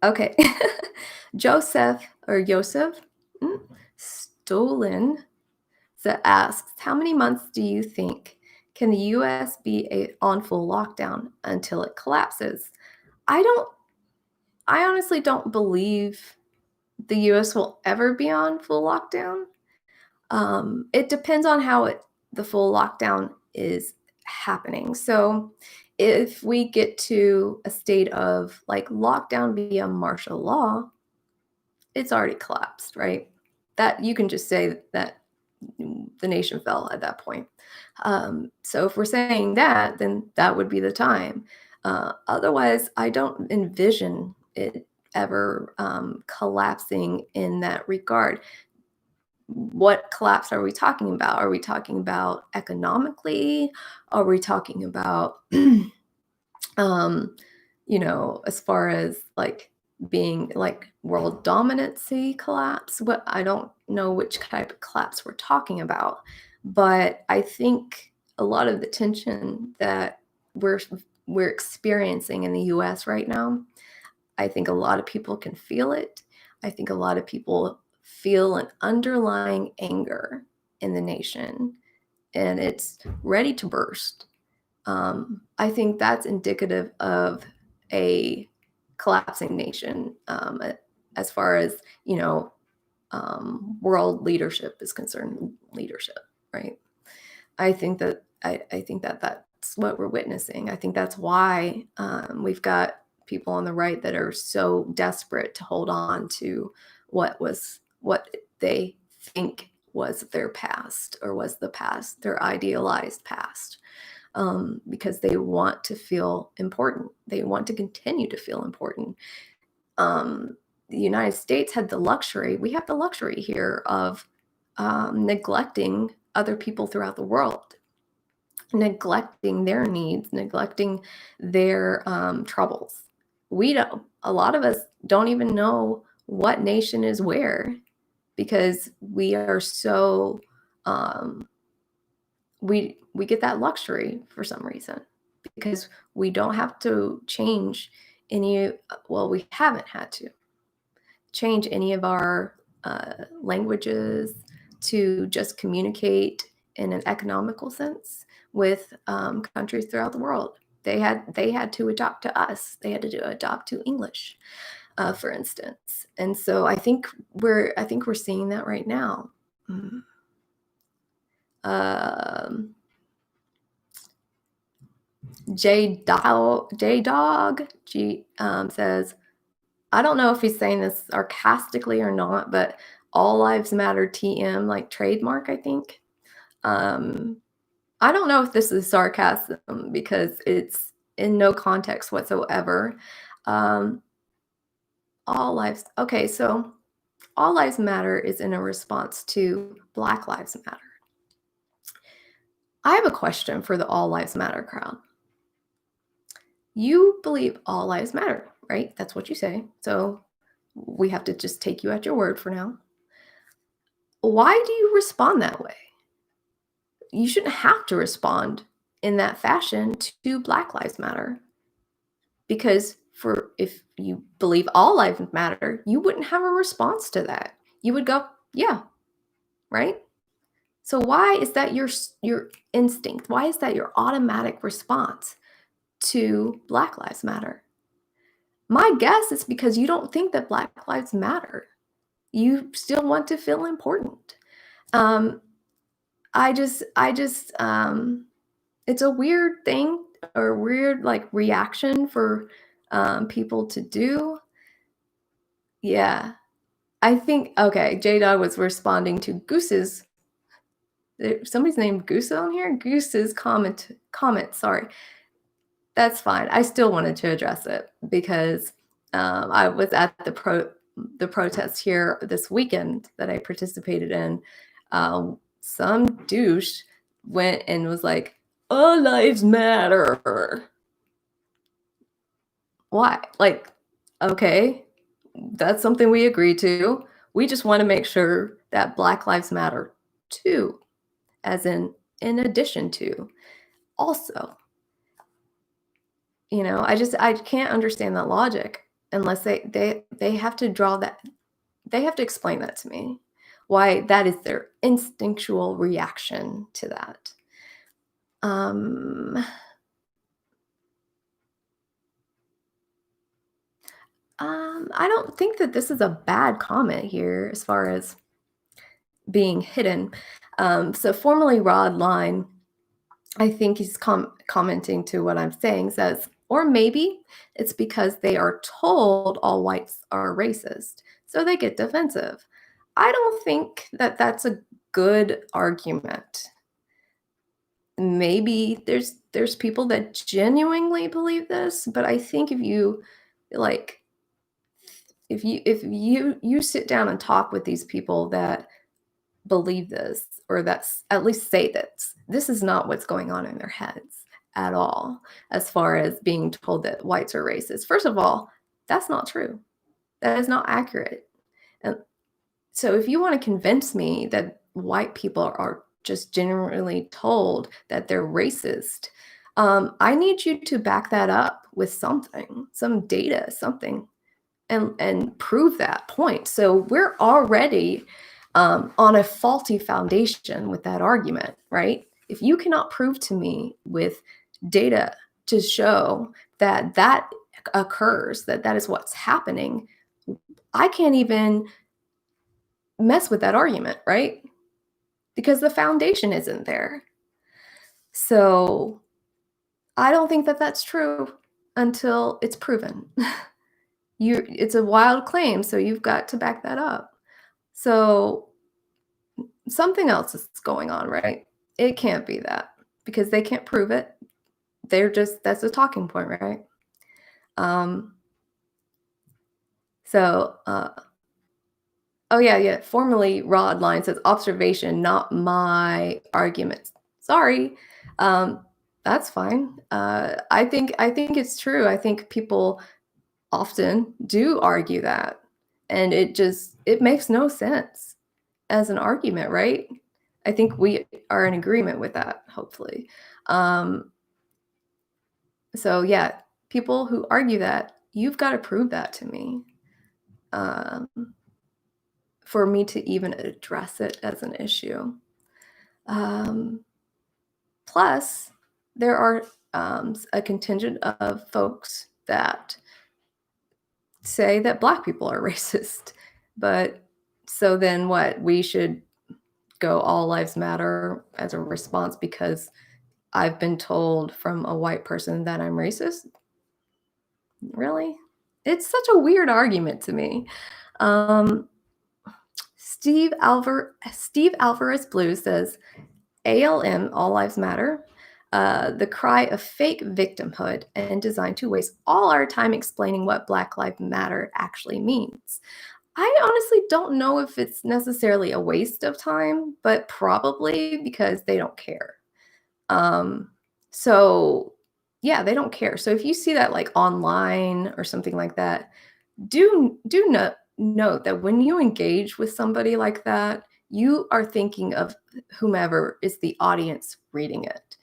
okay. Joseph Stolen that asks, how many months do you think can the US be on full lockdown until it collapses? I don't I honestly don't believe the US will ever be on full lockdown. It depends on how the full lockdown is happening. So if we get to a state of like lockdown via martial law, it's already collapsed, right? That you can just say that the nation fell at that point. So if we're saying that, then that would be the time. Otherwise, I don't envision it ever collapsing in that regard. What collapse are we talking about? Are we talking about economically? Are we talking about um, as far as like being like world dominancy collapse? What I don't know which type of collapse we're talking about, but I think a lot of the tension that we're we're experiencing in the US right now, I think a lot of people can feel it. I think a lot of people feel an underlying anger in the nation and it's ready to burst. I think that's indicative of a collapsing nation as far as, world leadership is concerned, leadership, right? I think that that's what we're witnessing. I think that's why we've got people on the right that are so desperate to hold on to what they think was their past or was the past, their idealized past, because they want to feel important. They want to continue to feel important. The United States had the luxury, we have the luxury here of neglecting other people throughout the world, neglecting their needs, neglecting their troubles. We don't, a lot of us don't even know what nation is where because we are so um, we get that luxury for some reason because we don't have to change any, well, we haven't had to change any of our languages to just communicate in an economical sense with countries throughout the world. They had to adopt to us. They had to adopt to English, for instance. And so I think we're seeing that right now. Mm. Um, J Dog G says, I don't know if he's saying this sarcastically or not, but all lives matter TM, like trademark, I think. Um, I don't know if this is sarcasm because it's in no context whatsoever. Um, all lives, okay, so all lives matter is in a response to Black Lives Matter. I have a question for the all lives matter crowd. You believe all lives matter, right? That's what you say. So we have to just take you at your word for now. Why do you respond that way? You shouldn't have to respond in that fashion to Black Lives Matter because for if you believe all lives matter, you wouldn't have a response to that. You would go, yeah, right? So why is that your instinct? Why is that your automatic response to Black Lives Matter? My guess is because you don't think that Black lives matter. You still want to feel important. Um, I just, it's a weird thing or weird like reaction for people to do. Yeah, I think okay. J Dog was responding to Goose's. Somebody's named Goose on here. Goose's comment. Sorry, that's fine. I still wanted to address it because I was at the protest here this weekend that I participated in. Some douche went and was like, "All lives matter." Why? Like, okay, that's something we agree to. We just want to make sure that Black Lives Matter too, as in addition to. Also, I can't understand that logic unless they have to draw that they have to explain that to me. Why that is their instinctual reaction to that. Um, I don't think that this is a bad comment here as far as being hidden. So formerly Rod Line I think he's commenting to what I'm saying, says, or maybe it's because they are told all whites are racist, so they get defensive. I don't think that that's a good argument. Maybe there's people that genuinely believe this, but I think if you like if you sit down and talk with these people that believe this or that's at least say that this is not what's going on in their heads at all as far as being told that whites are racist. First of all, that's not true. That is not accurate. And so if you want to convince me that white people are just generally told that they're racist, I need you to back that up with something, some data, something, and prove that point. So we're already on a faulty foundation with that argument, right? If you cannot prove to me with data to show that that occurs, that that is what's happening, I can't even mess with that argument, right? Because the foundation isn't there. So I don't think that that's true until it's proven. It's a wild claim, so you've got to back that up. So something else is going on, right? It can't be that because they can't prove it. They're just that's a talking point, right? Um, so oh yeah. Formerly Rod line says observation, not my argument. Sorry. Um, that's fine. I think it's true. I think people often do argue that, and it makes no sense as an argument, right? I think we are in agreement with that, hopefully. Um, so yeah, people who argue that, you've got to prove that to me um, for me to even address it as an issue. Um, Plus, there are a contingent of folks that say that Black people are racist. But so then what? We should go all lives matter as a response because I've been told from a white person that I'm racist? Really? It's such a weird argument to me. Um, Steve Alvarez Blue says, ALM, All Lives Matter, the cry of fake victimhood and designed to waste all our time explaining what Black Lives Matter actually means. I honestly don't know if it's necessarily a waste of time, but probably because they don't care. Um, so yeah, they don't care. So if you see that like online or something like that, note that when you engage with somebody like that, you are thinking of whomever is the audience reading it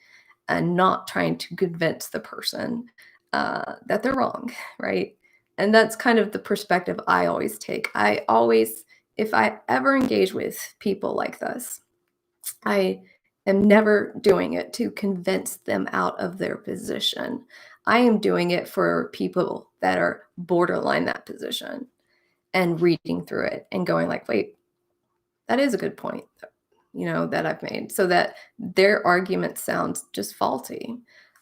and not trying to convince the person that they're wrong, right? And that's kind of the perspective I always take. If I ever engage with people like this, I am never doing it to convince them out of their position. I am doing it for people that are borderline that position and reading through it and going like, wait, that is a good point, that I've made, so that their argument sounds just faulty.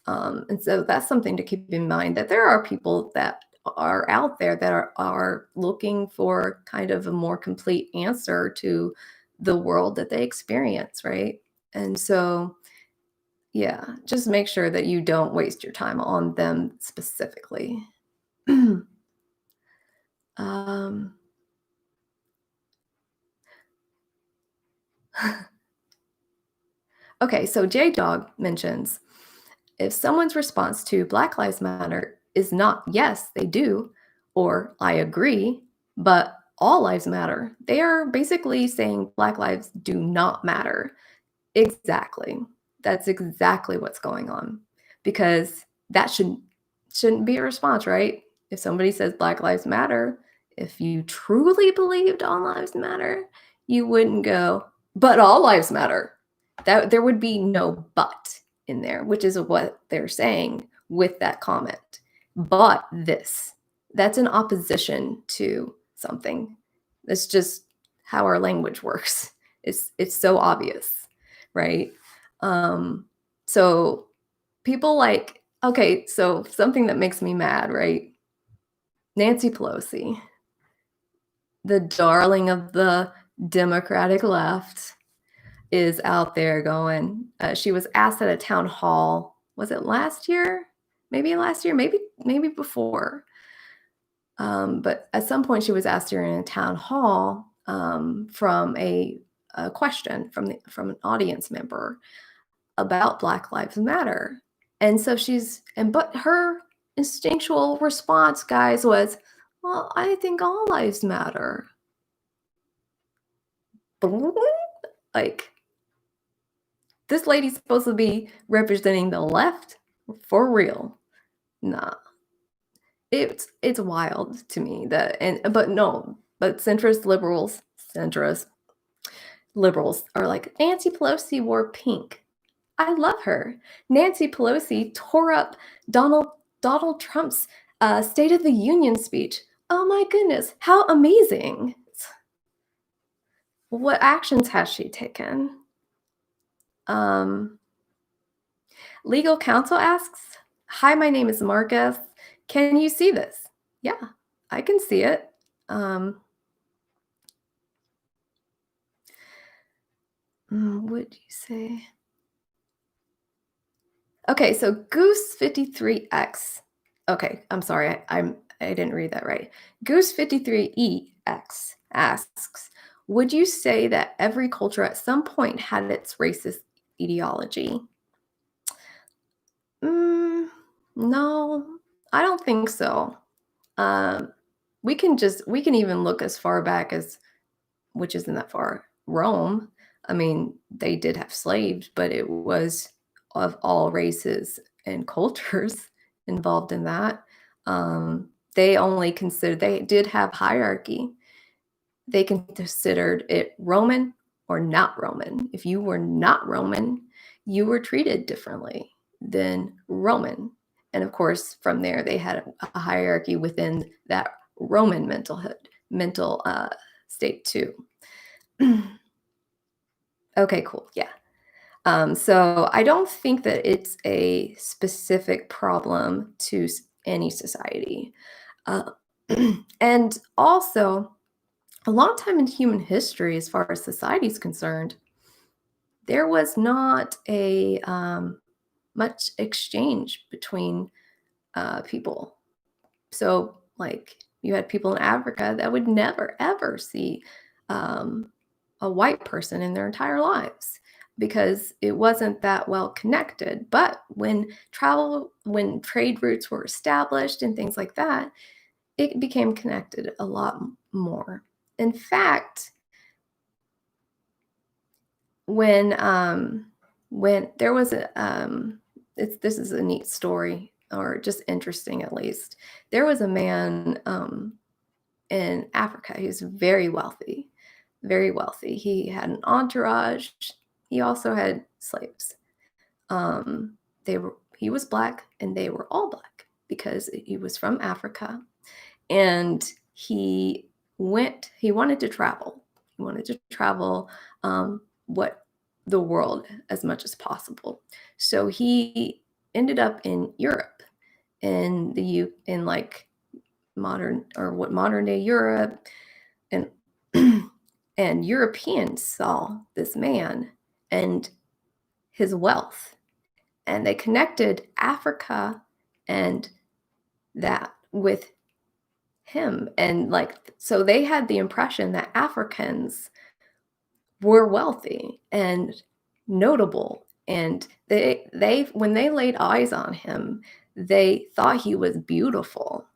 And so that's something to keep in mind, that there are people that are out there that are looking for kind of a more complete answer to the world that they experience, right? And so, yeah, just make sure that you don't waste your time on them specifically. um, okay, so J Dog mentions if someone's response to Black Lives Matter is not, yes, they do, or I agree, but all lives matter, they are basically saying Black lives do not matter. Exactly. That's exactly what's going on because that shouldn't be a response, right? If somebody says Black Lives Matter, if you truly believed all lives matter, you wouldn't go, but all lives matter. That there would be no but in there, which is what they're saying with that comment. But this, that's in opposition to something. That's just how our language works. It's so obvious, right? Um, So people like okay, so something that makes me mad, right? Nancy Pelosi, the darling of the Democratic left, is out there going she was asked at a town hall, was it last year? Maybe last year, maybe before. But at some point, she was asked during a town hall from a question from an audience member about Black Lives Matter, and so but her instinctual response, guys, was, "Well, I think all lives matter." Like this lady's supposed to be representing the left for real. Nah, it's wild to me that and but no, but centrist liberals are like, Nancy Pelosi wore pink. I love her. Nancy Pelosi tore up Donald Donald Trump's State of the Union speech. Oh my goodness, how amazing! What actions has she taken? Um, Legal counsel asks, "Hi, my name is Marcus. Can you see this?" Yeah, I can see it. What'd you say? Okay, so Goose53X. Okay, I'm sorry, I didn't read that right. Goose53EX asks, "Would you say that every culture at some point had its racist ideology?" Mm, no, I don't think so. Um, we can even look as far back as which isn't that far, Rome. I mean, they did have slaves, but it was of all races and cultures involved in that. They did have hierarchy. They considered it Roman or not Roman. If you were not Roman, you were treated differently than Roman. And of course, from there, they had a hierarchy within that Roman mental state too. Okay, cool. Yeah. So I don't think that it's a specific problem to any society. Uh, and also, a long time in human history, as far as society is concerned, there was not a much exchange between people. So, like, you had people in Africa that would never ever see um, a white person in their entire lives because it wasn't that well connected. But when trade routes were established and things like that, it became connected a lot more. In fact, when there was this is a neat story or just interesting at least. There was a man in Africa. He was very wealthy, very wealthy. He had an entourage. He also had slaves. He was black and they were all black because he was from Africa. And he wanted to travel. He wanted to travel what the world as much as possible. So he ended up in Europe, in like modern or what modern day Europe, and and Europeans saw this man and his wealth, and they connected Africa and that with him. And like, so they had the impression that Africans were wealthy and notable. And they when they laid eyes on him, they thought he was beautiful.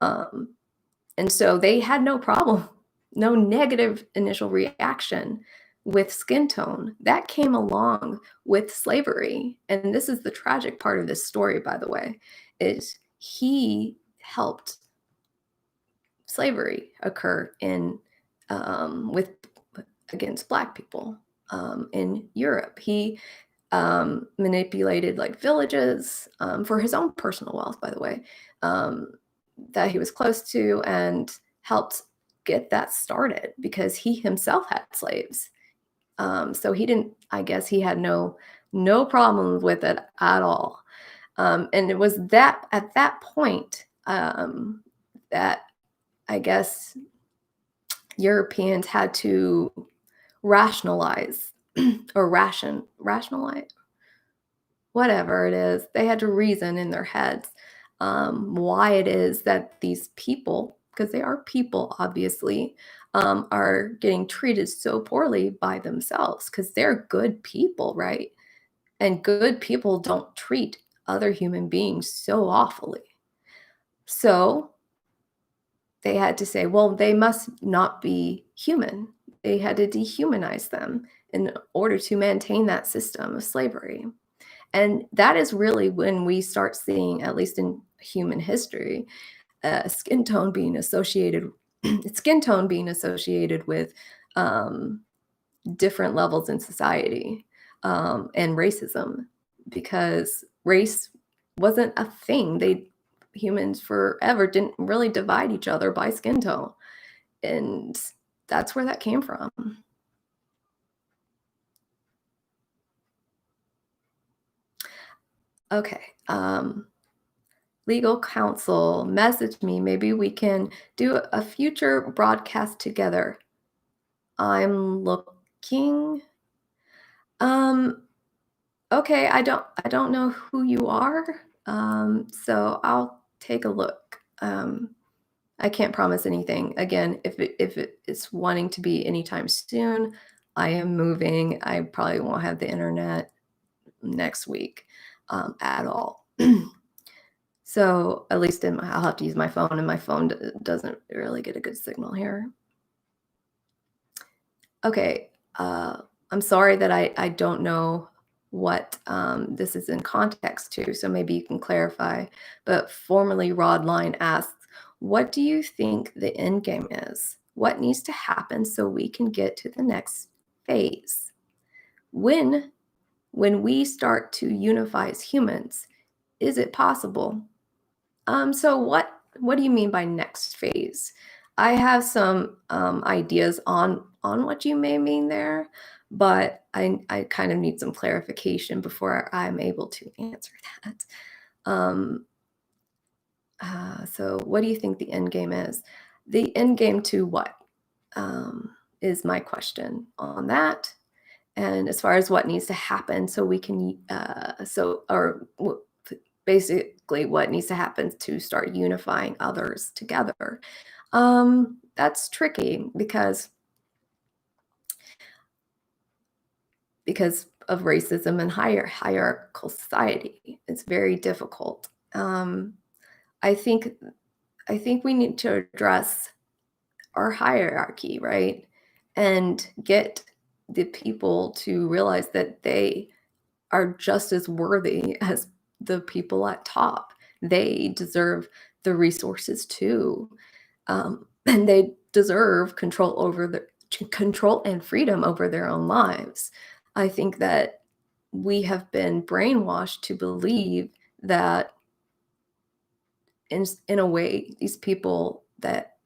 Um, and so they had no problem, no negative initial reaction with skin tone. That came along with slavery. And this is the tragic part of this story, by the way, is he helped slavery occur in with against black people in Europe. He manipulated like villages for his own personal wealth, by the way, that he was close to, and helped get that started because he himself had slaves. So he didn't. I guess he had no no problem with it at all. And it was that at that point that I guess Europeans had to rationalize or rationalize whatever it is. They had to reason in their heads why it is that these people, because they are people, obviously, are getting treated so poorly by themselves because they're good people, right? And good people don't treat other human beings so awfully. So they had to say, well, they must not be human. They had to dehumanize them in order to maintain that system of slavery. And that is really when we start seeing, at least in human history, skin tone being associated skin tone being associated with um, different levels in society and racism because race wasn't a thing. They humans forever didn't really divide each other by skin tone, and that's where that came from. Okay. Legal counsel message me. Maybe we can do a future broadcast together. I'm looking. Um, okay, I don't know who you are. So I'll take a look. I can't promise anything. Again, if it's wanting to be anytime soon, I am moving. I probably won't have the internet next week at all. So at least I'll have to use my phone, and my phone doesn't really get a good signal here. Okay, I'm sorry that I don't know what this is in context to, so maybe you can clarify. But formerly Rod Line asks, "What do you think the end game is? What needs to happen so we can get to the next phase? When when we start to unify as humans, is it possible?" So what do you mean by next phase? I have some ideas on what you may mean there, but I kind of need some clarification before I'm able to answer that. Um, so what do you think the end game is? The end game to what is my question on that. And as far as what needs to happen, so we can, basically what needs to happen to start unifying others together. That's tricky because of racism and hierarchical society. It's very difficult. I think I think we need to address our hierarchy, right? And get the people to realize that they are just as worthy as the people at top. They deserve the resources too, and they deserve control and freedom over their own lives. I think that we have been brainwashed to believe that in a way these people that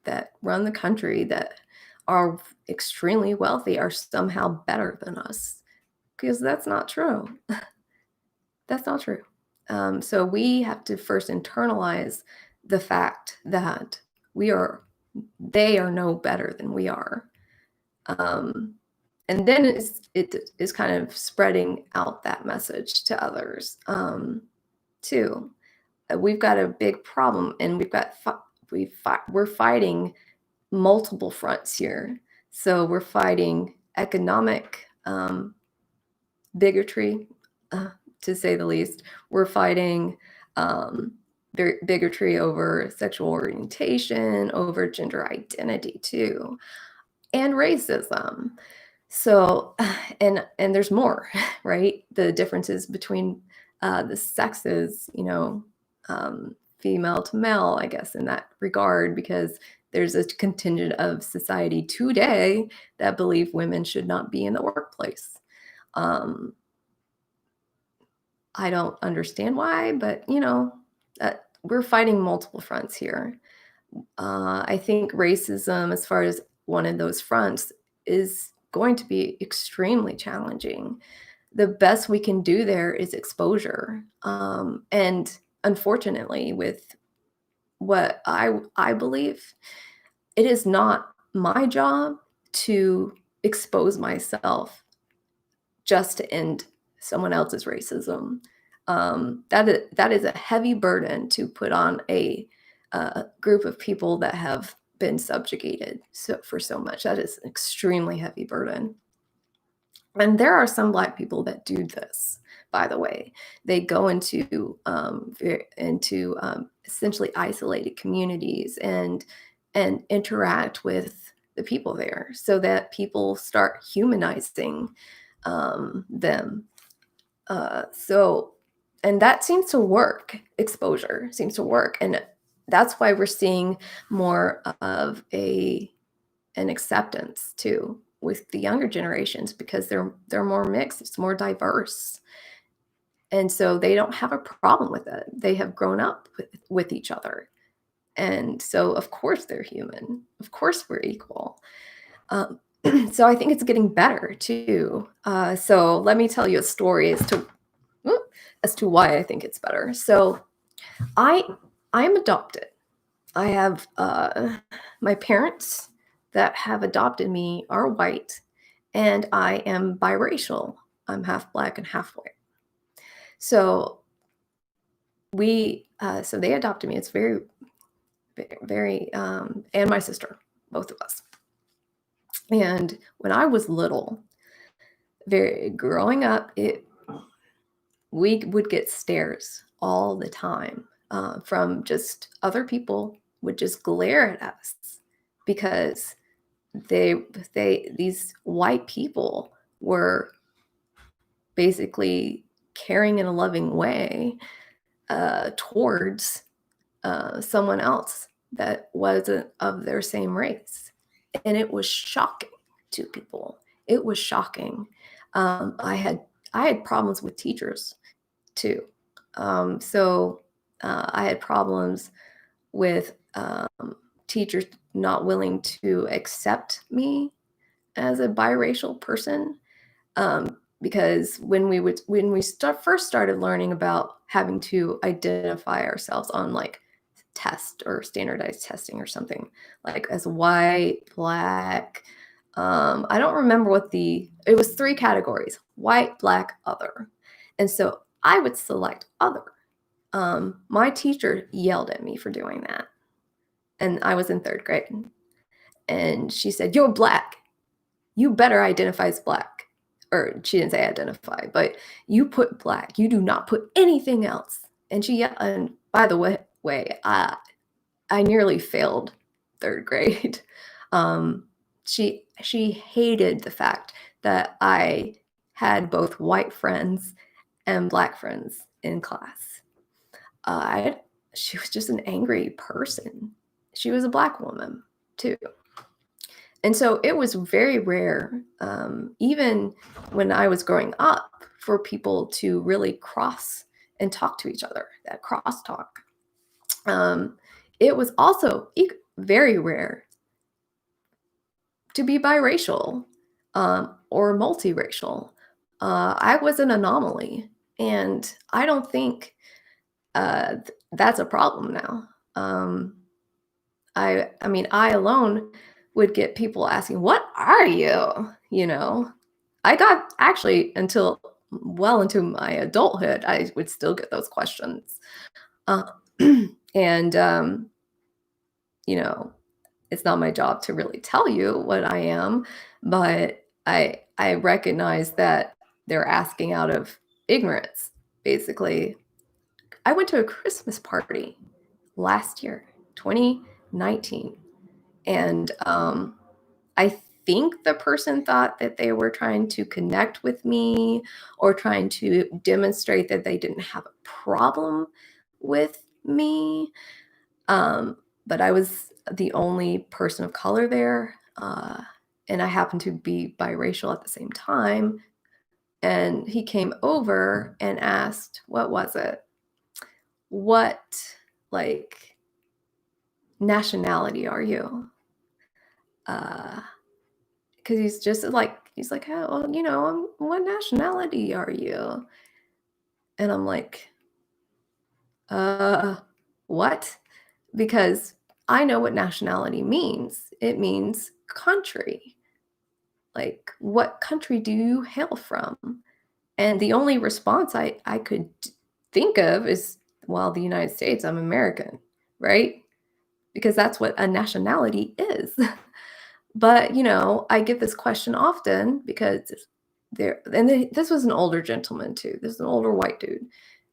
run the country that are extremely wealthy are somehow better than us because that's not true. That's not true. So we have to first internalize the fact that we are they are no better than we are. Um, and then it is kind of spreading out that message to others too. We've got a big problem, and we're fighting multiple fronts here. So we're fighting economic bigotry, uh, to say the least. We're fighting um, bigotry over sexual orientation, over gender identity too, and racism. So, and there's more, right? The differences between the sexes, female to male, I guess, in that regard, because there's a contingent of society today that believe women should not be in the workplace. Um, I don't understand why, but we're fighting multiple fronts here. I think racism, as far as one of those fronts, is going to be extremely challenging. the best we can do there is exposure. And unfortunately, with what I believe, it is not my job to expose myself just to end someone else's racism. That is a heavy burden to put on a group of people that have been subjugated for so much. That is an extremely heavy burden. And there are some Black people that do this, by the way. They go into essentially isolated communities and interact with the people there so that people start humanizing them. So, and that seems to work. Exposure seems to work, and that's why we're seeing more of an acceptance too with the younger generations, because they're more mixed, it's more diverse, and so they don't have a problem with it. They have grown up with each other, and so of course they're human. Of course we're equal. Um, so I think it's getting better too. So let me tell you a story as to why I think it's better. So I I'm adopted. I have my parents that have adopted me are white, and I am biracial. I'm half Black and half white. So so they adopted me. It's very, very, and my sister, both of us. And when I was little, very growing up, we would get stares all the time from just other people would just glare at us because these white people were basically caring in a loving way towards someone else that wasn't of their same race. And it was shocking to people. It was shocking. I had problems with teachers too. I had problems with teachers not willing to accept me as a biracial person, because when we first started learning about having to identify ourselves on like test or standardized testing or something, like as white, Black, I don't remember it was 3 categories: white, Black, other. And so I would select other. My teacher yelled at me for doing that, and I was in 3rd grade. And she said, "You're Black. You better identify as Black." Or she didn't say identify, but you put Black. You do not put anything else. And by the way, I nearly failed 3rd grade. She hated the fact that I had both white friends and Black friends in class. She was just an angry person. She was a Black woman too. And so it was very rare, even when I was growing up, for people to really cross and talk to each other, that crosstalk. It was also very rare to be biracial or multiracial. I was an anomaly, and I don't think that's a problem now. I mean, I alone would get people asking, "What are you?" You know, I got actually until well into my adulthood, I would still get those questions. Uh, and, you know, it's not my job to really tell you what I am, but I recognize that they're asking out of ignorance, basically. I went to a Christmas party last year, 2019, and I think the person thought that they were trying to connect with me or trying to demonstrate that they didn't have a problem with me. But I was the only person of color there, and I happened to be biracial at the same time. And he came over and asked, "What was it? What, like, nationality are you?" Because he's just like, He's like, "Oh, well, what nationality are you?" And I'm like, "Uh, what?" Because I know what nationality means. It means country. Like, what country do you hail from? And the only response I could think of is, well, the United States, I'm American, right? Because that's what a nationality is. But, I get this question often because this was an older gentleman too. This is an older white dude.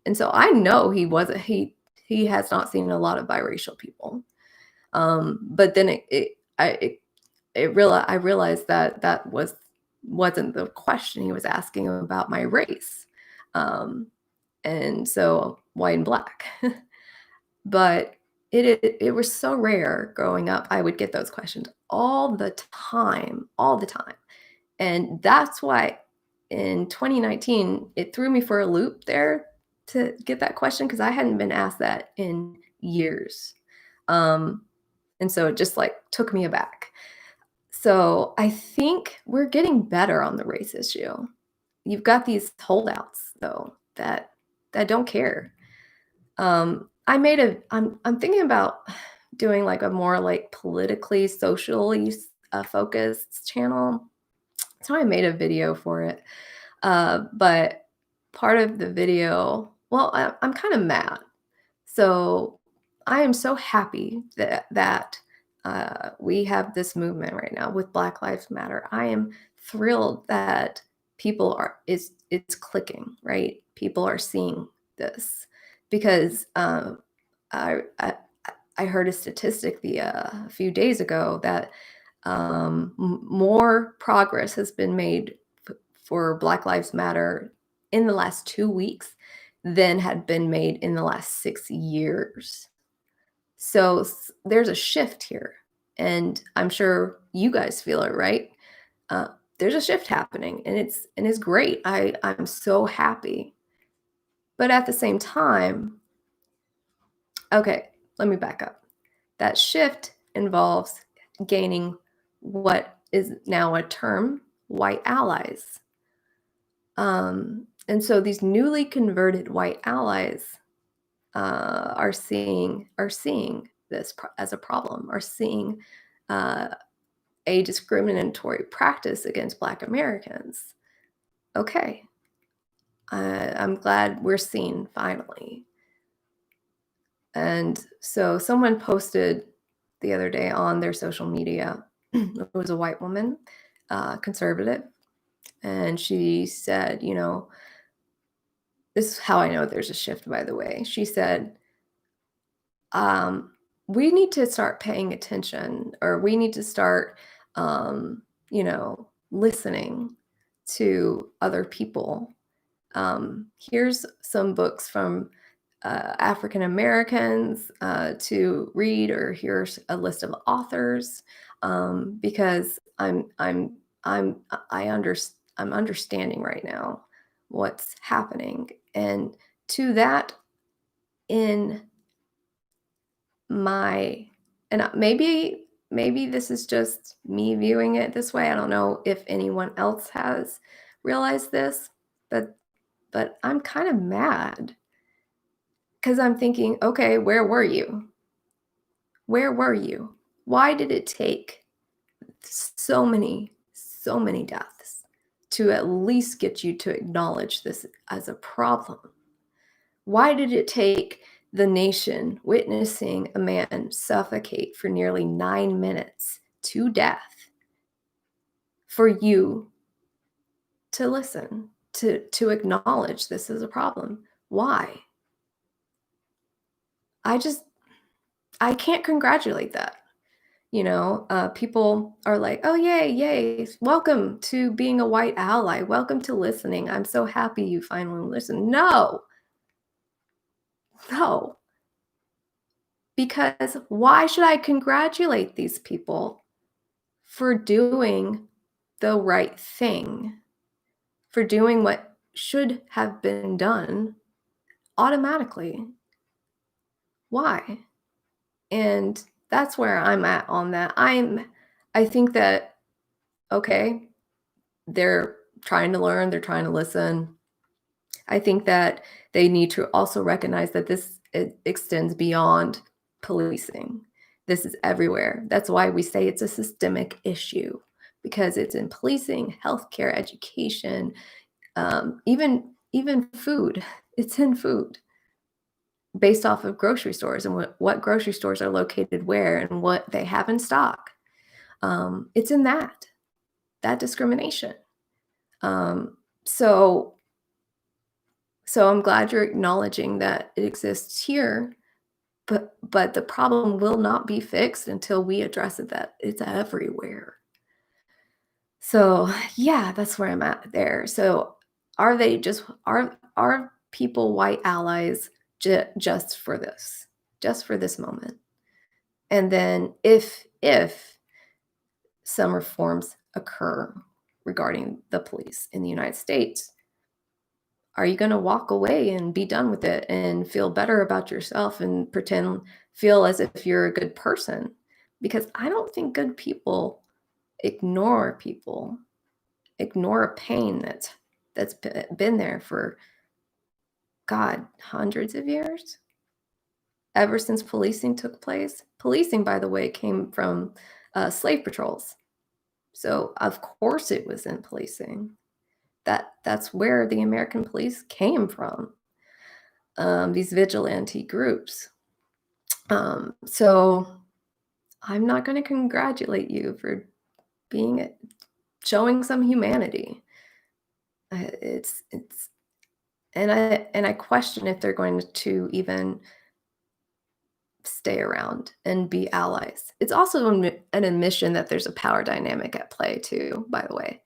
And so I know he has not seen a lot of biracial people. But then I realized that wasn't the question. He was asking about my race. Um, and so white and black. But it was so rare growing up. I would get those questions all the time. And that's why in 2019, it threw me for a loop there to get that question because I hadn't been asked that in years. Um, and so it just like took me aback. So I think we're getting better on the race issue. You've got these holdouts though that don't care. I'm thinking about doing like a more like politically, socially focused channel. So I made a video for it. But part of the video, well, I'm kind of mad. So I am so happy that we have this movement right now with Black Lives Matter. I am thrilled that it's clicking, right? People are seeing this because I, I I heard a statistic a few days ago that more progress has been made for Black Lives Matter in the last 2 weeks than had been made in the last 6 years. So there's a shift here, and I'm sure you guys feel it, right? Uh, there's a shift happening, and it's great. I'm so happy, but at the same time, okay, let me back up. That shift involves gaining what is now a term, white allies. And so these newly converted white allies are seeing this as a problem, are seeing uh, a discriminatory practice against Black Americans. Okay, I'm glad we're seen finally. And so someone posted the other day on their social media. It was a white woman, conservative, and she said, this is how I know there's a shift, by the way. She said, um, we need to start paying attention, or we need to start, listening to other people. Here's some books from African Americans to read, or here's a list of authors, because I'm I under, I'm understanding right now what's happening, and to that in my and maybe this is just me viewing it this way. I don't know if anyone else has realized this, but I'm kind of mad because I'm thinking, okay, where were you? Where were you? Why did it take so many deaths to at least get you to acknowledge this as a problem? Why did it take the nation witnessing a man suffocate for nearly 9 minutes to death for you to listen, to acknowledge this is a problem? Why? I just I can't congratulate that. People are like, "Oh, yay, yay. Welcome to being a white ally. Welcome to listening. I'm so happy you finally listened." No, no, because why should I congratulate these people for doing the right thing, for doing what should have been done automatically? Why? And that's where I'm at on that. I think that, okay, they're trying to learn, they're trying to listen. I think that they need to also recognize that this extends beyond policing. This is everywhere. That's why we say it's a systemic issue because it's in policing, healthcare, education, even food. It's in food based off of grocery stores and what grocery stores are located where and what they have in stock. It's in that discrimination. Um, so so I'm glad you're acknowledging that it exists here, but the problem will not be fixed until we address it that it's everywhere. So, yeah, that's where I'm at there. So, are they just are people white allies just for this? Just for this moment? And then if some reforms occur regarding the police in the United States, are you gonna walk away and be done with it and feel better about yourself and feel as if you're a good person? Because I don't think good people ignore people, ignore a pain that's been there for, God, hundreds of years? Ever since policing took place. Policing, by the way, came from, slave patrols. So, of course, it was in policing. That's where the American police came from, these vigilante groups. So I'm not gonna congratulate you for being showing some humanity. It's and I question if they're going to even stay around and be allies. It's also an admission that there's a power dynamic at play too, by the way.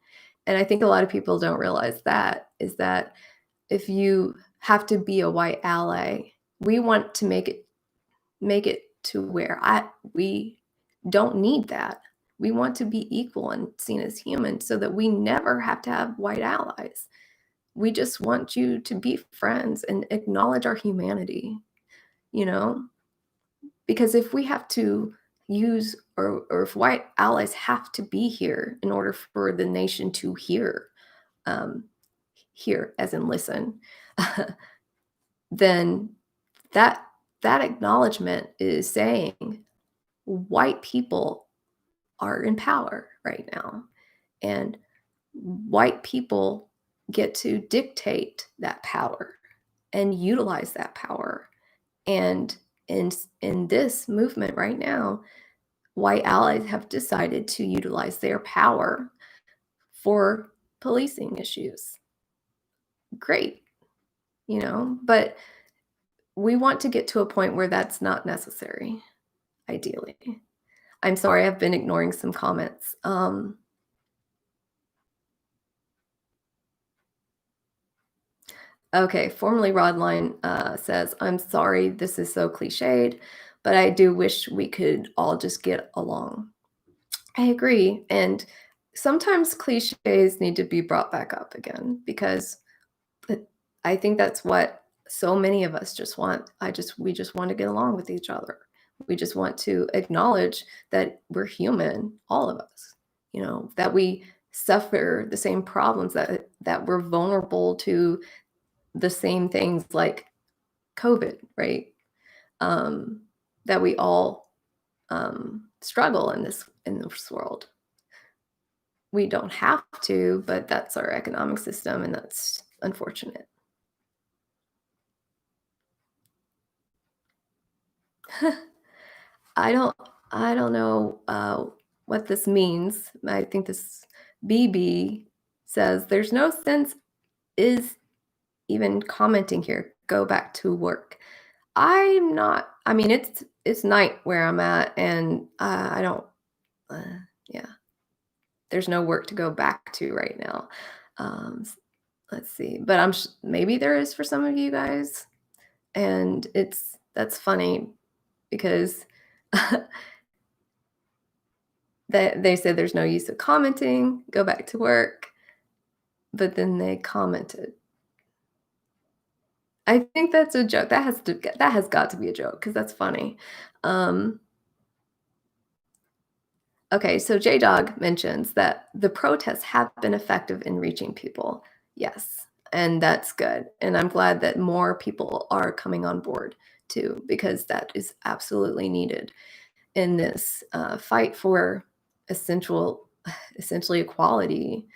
And I think a lot of people don't realize that is that if you have to be a white ally, we want to make it to where we don't need that. We want to be equal and seen as human so that we never have to have white allies. We just want you to be friends and acknowledge our humanity, you know? Because if we have to use or if white allies have to be here in order for the nation to um, hear as in listen, then that that acknowledgement is saying white people are in power right now, and white people get to dictate that power and utilize that power. And in this movement right now, white allies have decided to utilize their power for policing issues. Great, but we want to get to a point where that's not necessary, ideally. I'm sorry, I've been ignoring some comments. Okay, formerly Rodline says, I'm sorry this is so cliched, but I do wish we could all just get along. I agree. And sometimes cliches need to be brought back up again because it- I think that's what so many of us just want. We just want to get along with each other. We just want to acknowledge that we're human, all of us, that we suffer the same problems that we're vulnerable to the same things like COVID, right? Um, that we all struggle in this world. We don't have to, but that's our economic system, and that's unfortunate. I don't I don't know what this means. I think this BB says there's no sense is even commenting here. Go back to work. I'm not. I mean, it's night where I'm at, and I don't. Yeah, there's no work to go back to right now. Let's see, but maybe there is for some of you guys, and that's funny because they said there's no use of commenting. Go back to work, but then they commented. I think that's a joke. That has got to be a joke because that's funny. Um, Okay, so J-Dog mentions that the protests have been effective in reaching people. Yes, and that's good. And I'm glad that more people are coming on board too, because that is absolutely needed in this fight for essential, essentially equality.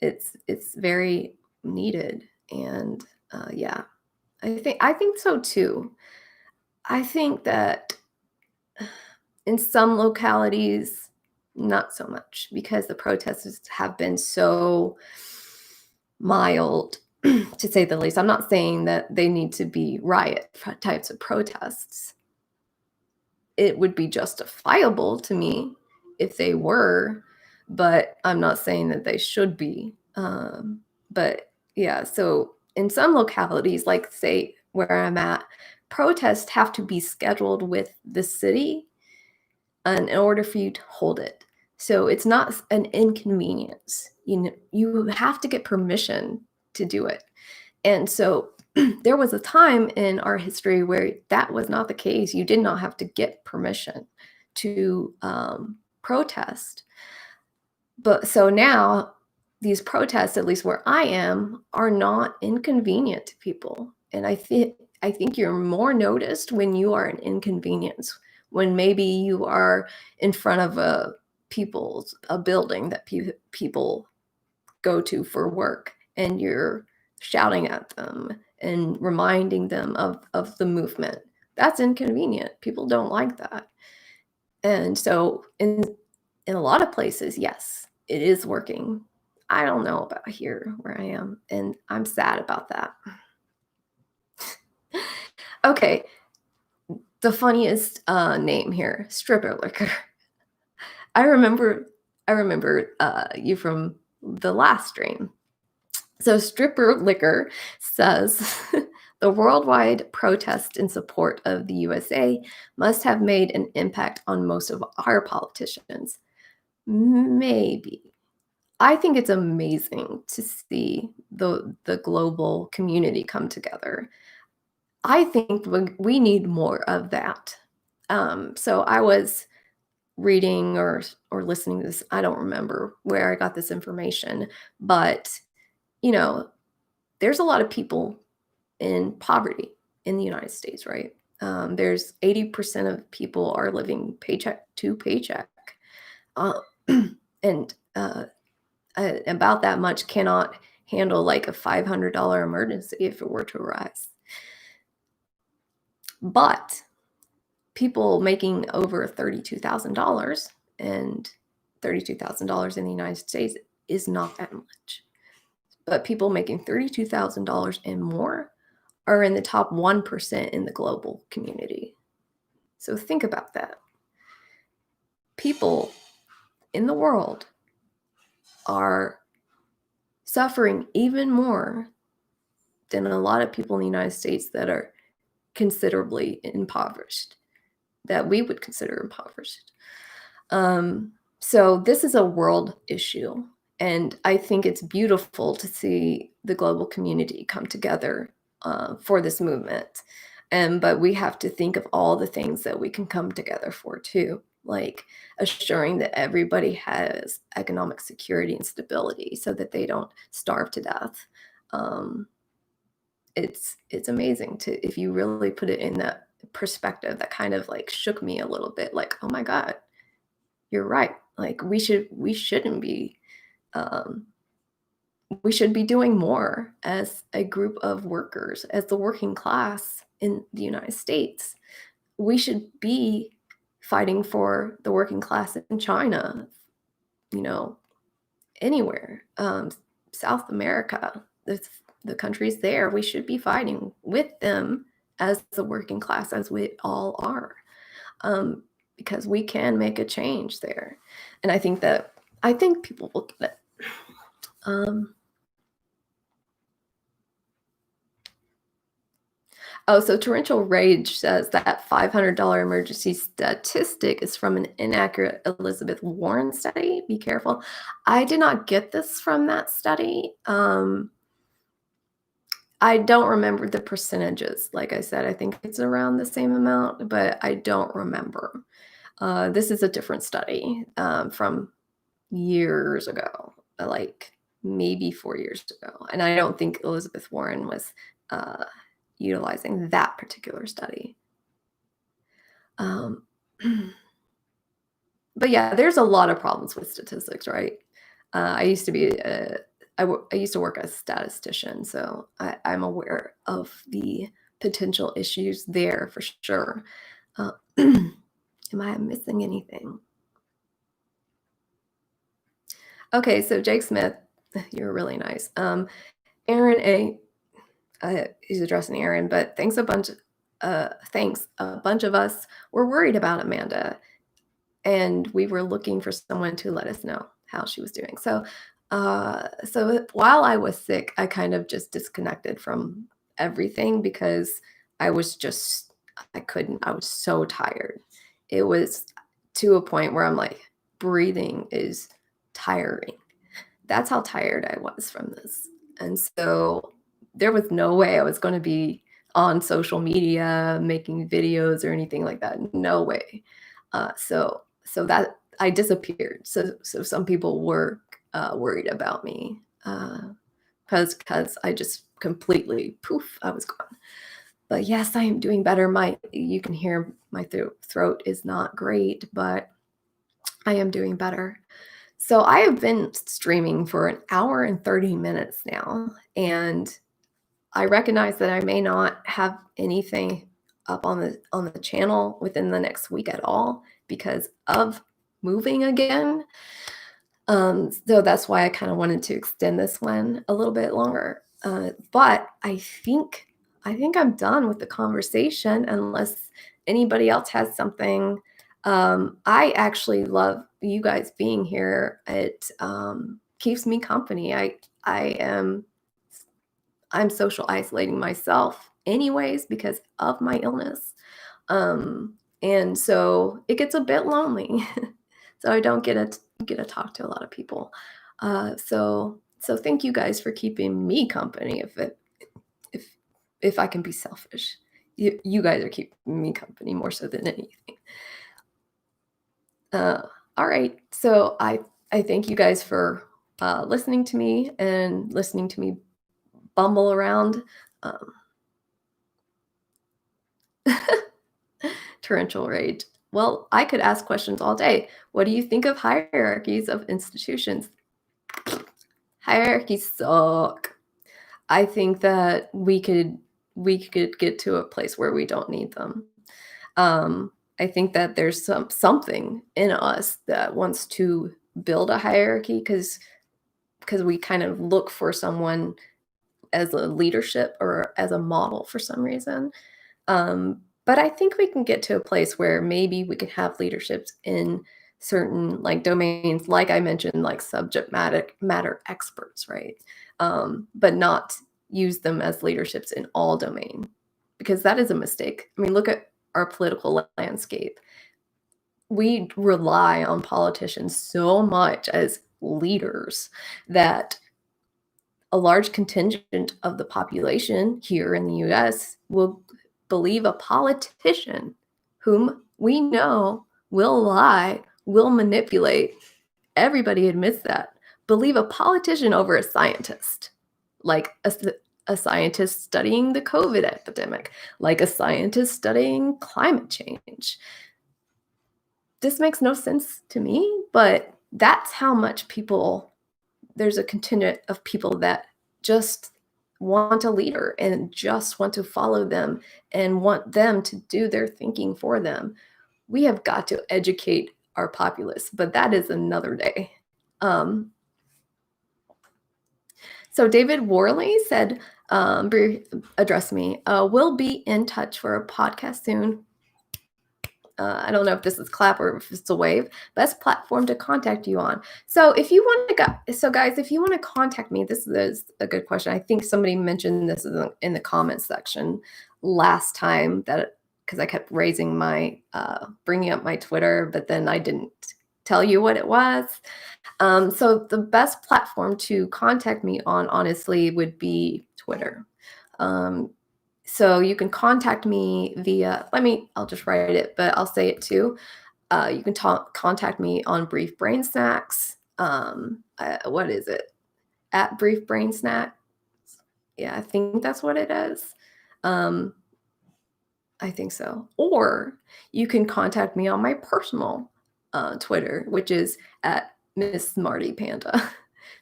It's very needed, and yeah, I think so too. I think that in some localities, not so much because the protests have been so mild, to say the least. I'm not saying that they need to be riot types of protests. It would be justifiable to me if they were, but I'm not saying that they should be. But yeah, so in some localities, like say where I'm at, protests have to be scheduled with the city in order for you to hold it. So it's not an inconvenience. You have to get permission to do it. And so there was a time in our history where that was not the case. You did not have to get permission to protest. But so now these protests, at least where I am, are not inconvenient to people. And I think you're more noticed when you are an inconvenience, when maybe you are in front of a building that people go to for work, and you're shouting at them and reminding them of the movement. That's inconvenient. People don't like that. And so in a lot of places, yes, it is working. I don't know about here where I am, and I'm sad about that. Okay, the funniest name here, stripper liquor. I remember you from the last stream. So stripper liquor says the worldwide protest in support of the USA must have made an impact on most of our politicians. Maybe. I think it's amazing to see the global community come together. I think we need more of that. So I was reading or listening to this. I don't remember where I got this information, but you know, there's a lot of people in poverty in the United States, right? There's 80% of people are living paycheck to paycheck, uh, and about that much cannot handle like a $500 emergency if it were to arise. But people making over $32,000, and $32,000 in the United States is not that much. But people making $32,000 and more are in the top 1% in the global community. So think about that. People in the world are suffering even more than a lot of people in the United States that are considerably impoverished, that we would consider impoverished. So this is a world issue. And I think it's beautiful to see the global community come together for this movement. But we have to think of all the things that we can come together for too, like assuring that everybody has economic security and stability so that they don't starve to death. Um, it's amazing to if you really put it in that perspective. That kind of like shook me a little bit. Like, oh my God, you're right. Like um, we should be doing more as a group of workers, as the working class in the United States. We should be fighting for the working class in China, you know, anywhere, South America, the countries there. We should be fighting with them as the working class, as we all are, because we can make a change there. And I think people will get it. Oh, so Torrential Rage says that $500 emergency statistic is from an inaccurate Elizabeth Warren study. Be careful. I did not get this from that study. I don't remember the percentages. Like I said, I think it's around the same amount, but I don't remember. This is a different study from years ago, like maybe 4 years ago. And I don't think Elizabeth Warren was uh, utilizing that particular study. Um, but yeah, there's a lot of problems with statistics, right? I used to be I used to work as a statistician, so I'm aware of the potential issues there for sure. Am I missing anything? Okay, so Jake Smith, you're really nice. Aaron A. He's addressing Aaron, but thanks a bunch of us were worried about Amanda, and we were looking for someone to let us know how she was doing. So while I was sick, I kind of just disconnected from everything because I was just I couldn't. I was so tired. It was to a point where I'm like, breathing is tiring. That's how tired I was from this. And so there was no way I was going to be on social media making videos or anything like that. No way. So that I disappeared. So some people were worried about me because I just completely poof, I was gone. But yes, I am doing better. You can hear my throat is not great, but I am doing better. So I have been streaming for an hour and 30 minutes now, and I recognize that I may not have anything up on the channel within the next week at all because of moving again. So that's why I kind of wanted to extend this one a little bit longer. But I think I'm done with the conversation unless anybody else has something. I actually love you guys being here. It keeps me company. I am I'm social isolating myself anyways because of my illness. And so it gets a bit lonely. So I don't get to talk to a lot of people. So thank you guys for keeping me company if if I can be selfish. You guys are keeping me company more so than anything. Uh, all right. So I thank you guys for listening to me and listening to me bumble around. Um, Torrential rage. Well, I could ask questions all day. What do you think of hierarchies of institutions? Hierarchies suck. I think that we could get to a place where we don't need them. I think that there's something in us that wants to build a hierarchy because we kind of look for someone as a leadership or as a model for some reason. But I think we can get to a place where maybe we can have leaderships in certain like domains, like I mentioned, like subject matter experts, right? But not use them as leaderships in all domain because that is a mistake. I mean, look at our political landscape. We rely on politicians so much as leaders that a large contingent of the population here in the US will believe a politician whom we know will lie, will manipulate. Everybody admits that. Believe a politician over a scientist, like a scientist studying the COVID epidemic, like a scientist studying climate change. This makes no sense to me, but that's how much there's a contingent of people that just want a leader and just want to follow them and want them to do their thinking for them. We have got to educate our populace, but that is another day. So David Worley said, address me, we'll be in touch for a podcast soon. I don't know if this is clap or if it's a wave. Best platform to contact you on. So if you want to guys, if you want to contact me, this is a good question. I think somebody mentioned this in the comments section last time that because I kept raising bringing up my Twitter, but then I didn't tell you what it was. So the best platform to contact me on, honestly, would be Twitter. So you can contact me via, I'll just write it, but I'll say it too. You can contact me on Brief Brain Snacks. What is it? At Brief Brain Snack. Yeah, I think that's what it is. Um, I think so. Or you can contact me on my personal Twitter, which is at Miss Smarty Panda.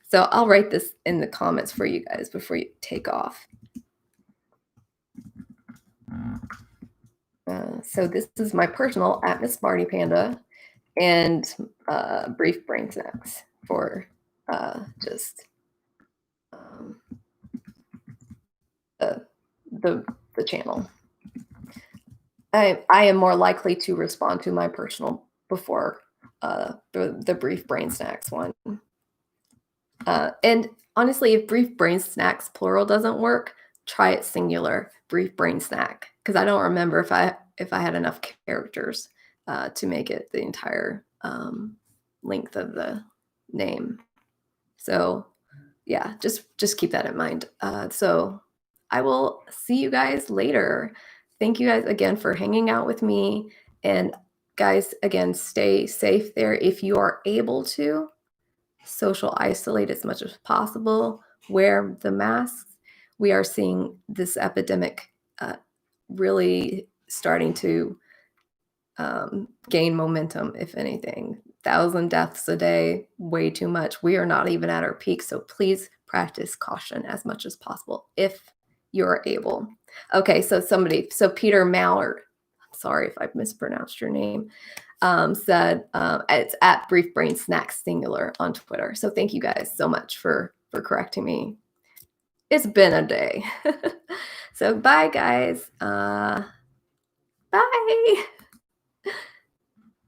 So I'll write this in the comments for you guys before you take off. So this is my personal at Miss Smarty Panda and Brief Brain Snacks for just the, the channel. I am more likely to respond to my personal before the Brief Brain Snacks one. And honestly, if Brief Brain Snacks plural doesn't work, try it singular, Brief Brain Snack, because I don't remember if I had enough characters to make it the entire length of the name. So yeah, just keep that in mind. So I will see you guys later. Thank you guys again for hanging out with me. And guys, again, stay safe there. If you are able to, social isolate as much as possible, wear the masks. We are seeing this epidemic really starting to gain momentum, if anything. 1,000 deaths a day, way too much. We are not even at our peak, so please practice caution as much as possible if you're able. Okay, so Peter Mallard, sorry if I've mispronounced your name, said it's at Brief Brain Snacks singular on Twitter. So thank you guys so much for correcting me. It's been a day. So bye guys. Bye.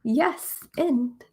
Yes, end.